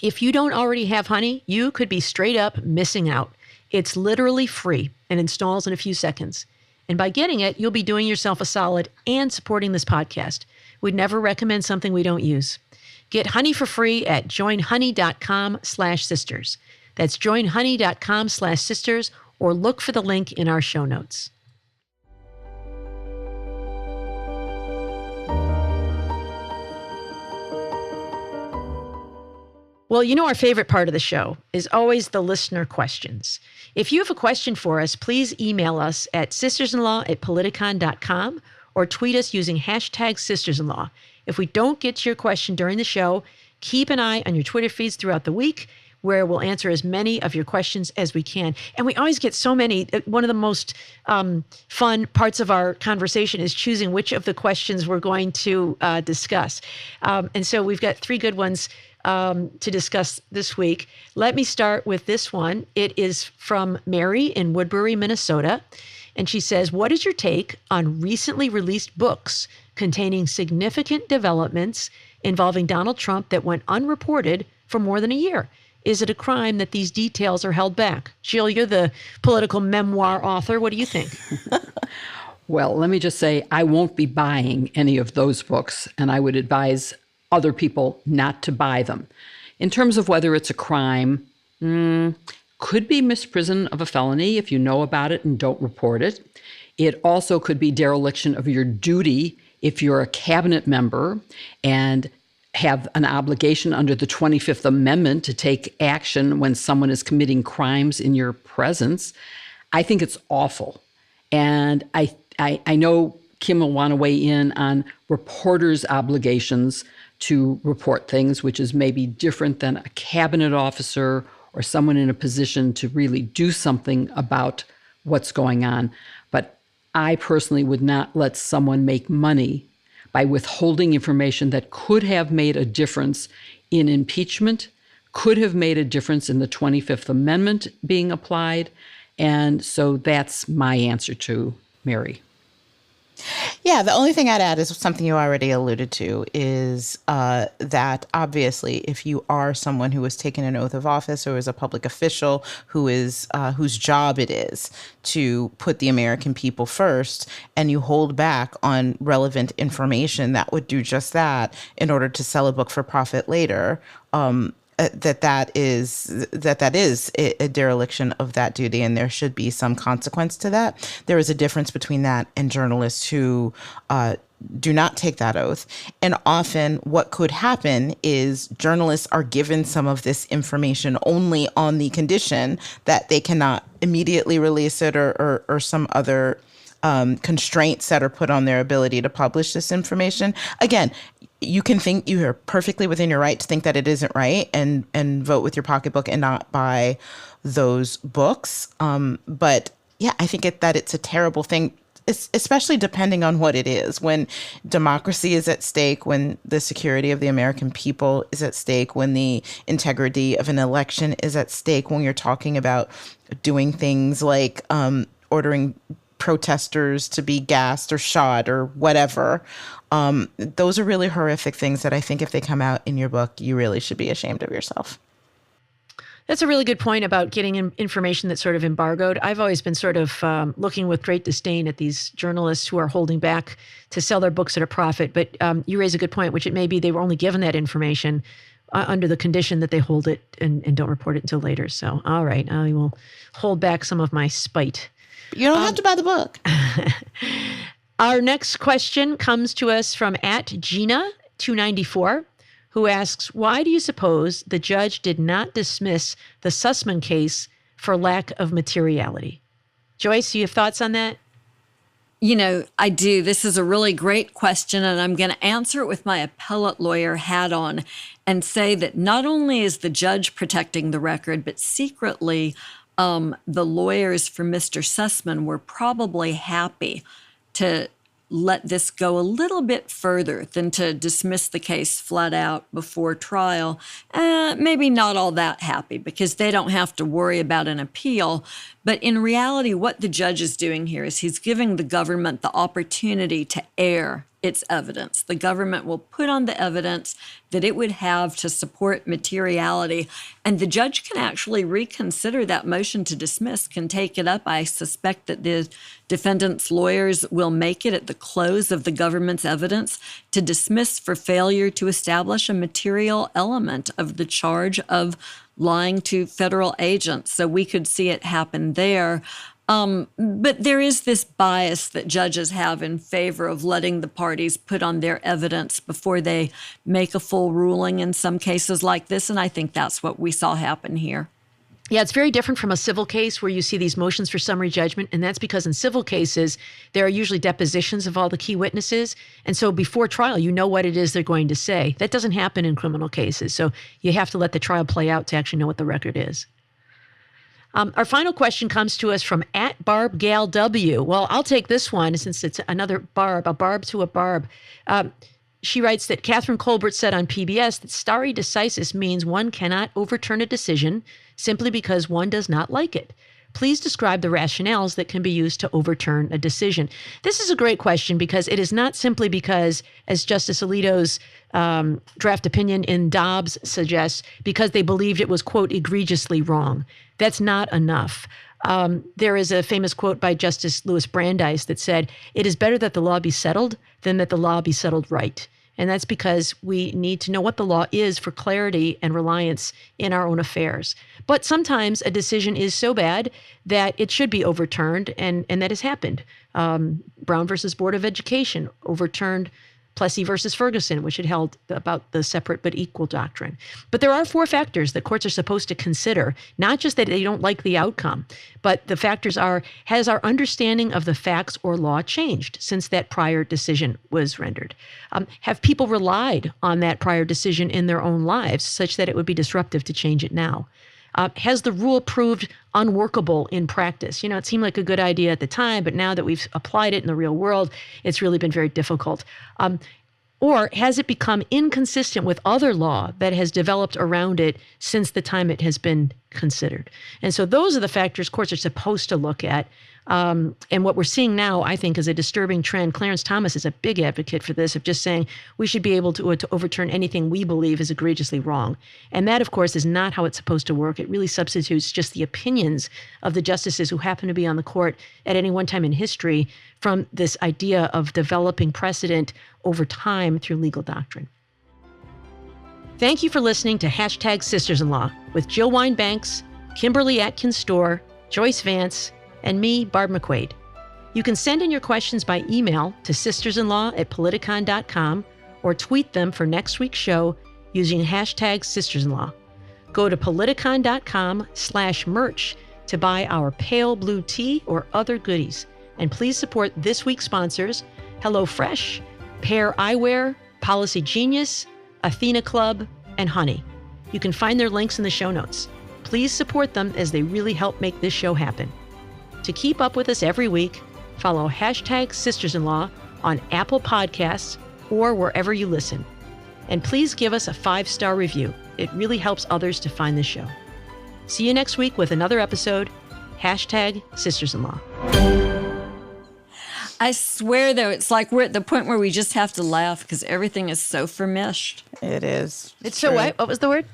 If you don't already have Honey, you could be straight up missing out. It's literally free and installs in a few seconds. And by getting it, you'll be doing yourself a solid and supporting this podcast. We'd never recommend something we don't use. Get Honey for free at joinhoney.com/sisters. That's joinhoney.com/sisters, or look for the link in our show notes. Well, our favorite part of the show is always the listener questions. If you have a question for us, please email us at sistersinlaw@politicon.com or tweet us using #sistersinlaw. If we don't get to your question during the show, keep an eye on your Twitter feeds throughout the week, where we'll answer as many of your questions as we can. And we always get so many. One of the most fun parts of our conversation is choosing which of the questions we're going to discuss. And so we've got 3 good ones to discuss this week. Let me start with this one. It is from Mary in Woodbury, Minnesota. And she says, what is your take on recently released books containing significant developments involving Donald Trump that went unreported for more than a year? Is it a crime that these details are held back? Jill, you're the political memoir author. What do you think? Well, let me just say, I won't be buying any of those books, and I would advise other people not to buy them. In terms of whether it's a crime, could be misprision of a felony if you know about it and don't report it. It also could be dereliction of your duty if you're a cabinet member and have an obligation under the 25th Amendment to take action when someone is committing crimes in your presence. I think it's awful. And I know Kim will want to weigh in on reporters' obligations to report things, which is maybe different than a cabinet officer or someone in a position to really do something about what's going on. But I personally would not let someone make money by withholding information that could have made a difference in impeachment, could have made a difference in the 25th Amendment being applied. And so that's my answer to Mary. Yeah, the only thing I'd add is something you already alluded to, is that obviously if you are someone who has taken an oath of office or is a public official whose job it is to put the American people first, and you hold back on relevant information that would do just that in order to sell a book for profit later, that is a dereliction of that duty, and there should be some consequence to that. There is a difference between that and journalists who do not take that oath. And often what could happen is journalists are given some of this information only on the condition that they cannot immediately release it or some other constraints that are put on their ability to publish this information. Again, you can think you are perfectly within your right to think that it isn't right and vote with your pocketbook and not buy those books. But yeah, I think that it's a terrible thing especially depending on what it is. When democracy is at stake, when the security of the American people is at stake, when the integrity of an election is at stake, when you're talking about doing things like ordering protesters to be gassed or shot or whatever. Those are really horrific things that I think if they come out in your book, you really should be ashamed of yourself. That's a really good point about getting information that's sort of embargoed. I've always been sort of looking with great disdain at these journalists who are holding back to sell their books at a profit. But you raise a good point, which it may be they were only given that information under the condition that they hold it and don't report it until later. So, all right, I will hold back some of my spite. You don't have to buy the book. Our next question comes to us from @Gina294. who asks, why do you suppose the judge did not dismiss the Sussman case for lack of materiality? Joyce, do you have thoughts on that? You know, I do. This is a really great question, and I'm going to answer it with my appellate lawyer hat on and say that not only is the judge protecting the record, but secretly the lawyers for Mr. Sussman were probably happy to let this go a little bit further than to dismiss the case flat out before trial. Maybe not all that happy because they don't have to worry about an appeal. But in reality, what the judge is doing here is he's giving the government the opportunity to air its evidence. The government will put on the evidence that it would have to support materiality, and the judge can actually reconsider that motion to dismiss, can take it up. I suspect that the defendant's lawyers will make it at the close of the government's evidence to dismiss for failure to establish a material element of the charge of lying to federal agents. So we could see it happen there. But there is this bias that judges have in favor of letting the parties put on their evidence before they make a full ruling in some cases like this. And I think that's what we saw happen here. Yeah, it's very different from a civil case where you see these motions for summary judgment. And that's because in civil cases, there are usually depositions of all the key witnesses. And so before trial, you know what it is they're going to say. That doesn't happen in criminal cases. So you have to let the trial play out to actually know what the record is. Our final question comes to us from @BarbGalW. Well, I'll take this one since it's another Barb, a Barb to a Barb. She writes that Catherine Colbert said on PBS that stare decisis means one cannot overturn a decision simply because one does not like it. Please describe the rationales that can be used to overturn a decision. This is a great question because it is not simply because, as Justice Alito's draft opinion in Dobbs suggests, because they believed it was, quote, egregiously wrong. That's not enough. There is a famous quote by Justice Louis Brandeis that said, "It is better that the law be settled than that the law be settled right." And that's because we need to know what the law is for clarity and reliance in our own affairs. But sometimes a decision is so bad that it should be overturned, and that has happened. Brown versus Board of Education overturned Plessy versus Ferguson, which had held about the separate but equal doctrine. But there are 4 factors that courts are supposed to consider, not just that they don't like the outcome, but the factors are, has our understanding of the facts or law changed since that prior decision was rendered? Have people relied on that prior decision in their own lives such that it would be disruptive to change it now? Has the rule proved unworkable in practice? You know, it seemed like a good idea at the time, but now that we've applied it in the real world, it's really been very difficult. Or has it become inconsistent with other law that has developed around it since the time it has been considered? And so those are the factors courts are supposed to look at. And what we're seeing now, I think, is a disturbing trend. Clarence Thomas is a big advocate for this, of just saying we should be able to overturn anything we believe is egregiously wrong. And that, of course, is not how it's supposed to work. It really substitutes just the opinions of the justices who happen to be on the court at any one time in history from this idea of developing precedent over time through legal doctrine. Thank you for listening to #Sisters-in-Law with Jill Wine-Banks, Kimberly Atkins-Storr, Joyce Vance, and me, Barb McQuaid. You can send in your questions by email to sistersinlaw@politicon.com or tweet them for next week's show using #Sisters-in-Law. Go to politicon.com/merch to buy our pale blue tea or other goodies. And please support this week's sponsors, HelloFresh, Pair Eyewear, Policy Genius, Athena Club, and Honey. You can find their links in the show notes. Please support them as they really help make this show happen. To keep up with us every week, follow hashtag Sisters-in-Law on Apple Podcasts or wherever you listen. And please give us a 5-star review. It really helps others to find the show. See you next week with another episode, hashtag Sisters-in-Law. I swear, though, it's like we're at the point where we just have to laugh because everything is so vermished. It is. It's so what? What was the word?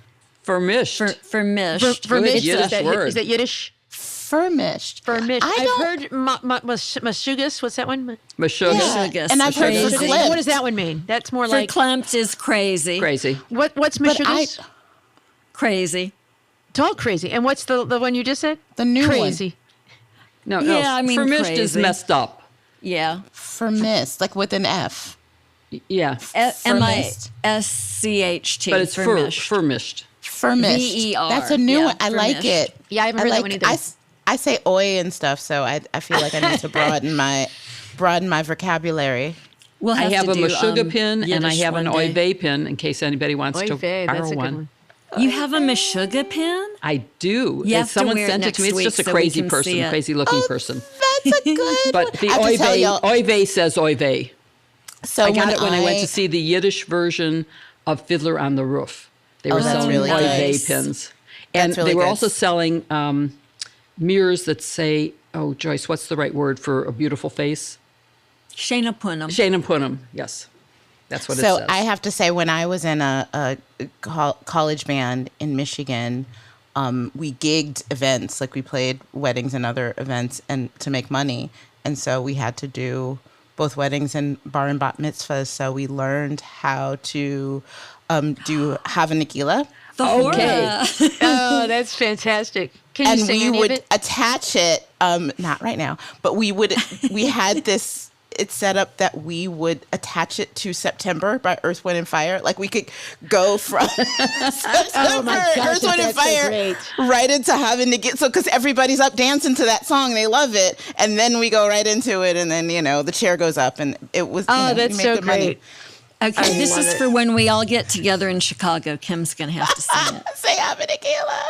Vermished. Vermished. Yiddish word. Is that Yiddish? Furmished. Vermished. I I've heard Mishigas. What's that one? Meshuggah. Mishigas. And I've heard Crazy. verklempt. What does that one mean? That's more like Verklempt is crazy. Crazy. What's But Mishigas? Crazy. It's all crazy. And what's the one you just said? The new one. crazy. No, Yeah, I mean, vermished is crazy. messed up. Yeah. Firmist, like with an F. Yeah. Mischght. But it's vermished. firmished. Firmist. VER. That's a new Yeah, one. I like firmished. it. Yeah, I haven't heard that one either. I say oi and stuff, so I feel like I need to broaden my vocabulary. We'll I have to a do, Meshuggah pin and I Yiddish have an one oy day. vey pin in case anybody wants Oy to vey, borrow that's a good one. one. You have a Meshuggah pin? I do. You have to Someone wear it sent it to me. next It's just week a so we crazy can person, see it. crazy looking person. That's a good But the I have to tell y'all- oy vey says oy vey. So I got it when I went to see the Yiddish version of Fiddler on the Roof. They were that's selling really oy vey nice. pins. And That's really they were good. also selling mirrors that say, oh, Joyce, what's the right word for a beautiful face? Shayna Punham. Shane and Punham. Yes. That's what it So says. I have to say, when I was in a college band in Michigan, we gigged events, like we played weddings and other events, and to make money. And so we had to do both weddings and bar and bat mitzvahs. So we learned how to do Hava Nagila. The Okay. horror. Oh, that's fantastic. Can you And sing we any would of it? attach it, not right now, but we had this, it's set up that we would attach it to September by Earth, Wind, and Fire. Like we could go from September, gosh, Earth, Wind, and that's so Fire, great. right into having to get, so because everybody's up dancing to that song, they love it. And then we go right into it, and then, the chair goes up, and it was, Oh, we that's made so good money. great. Okay, this love is it. for when we all get together in Chicago. Kim's going to have to sing it. Say Hava Nagila.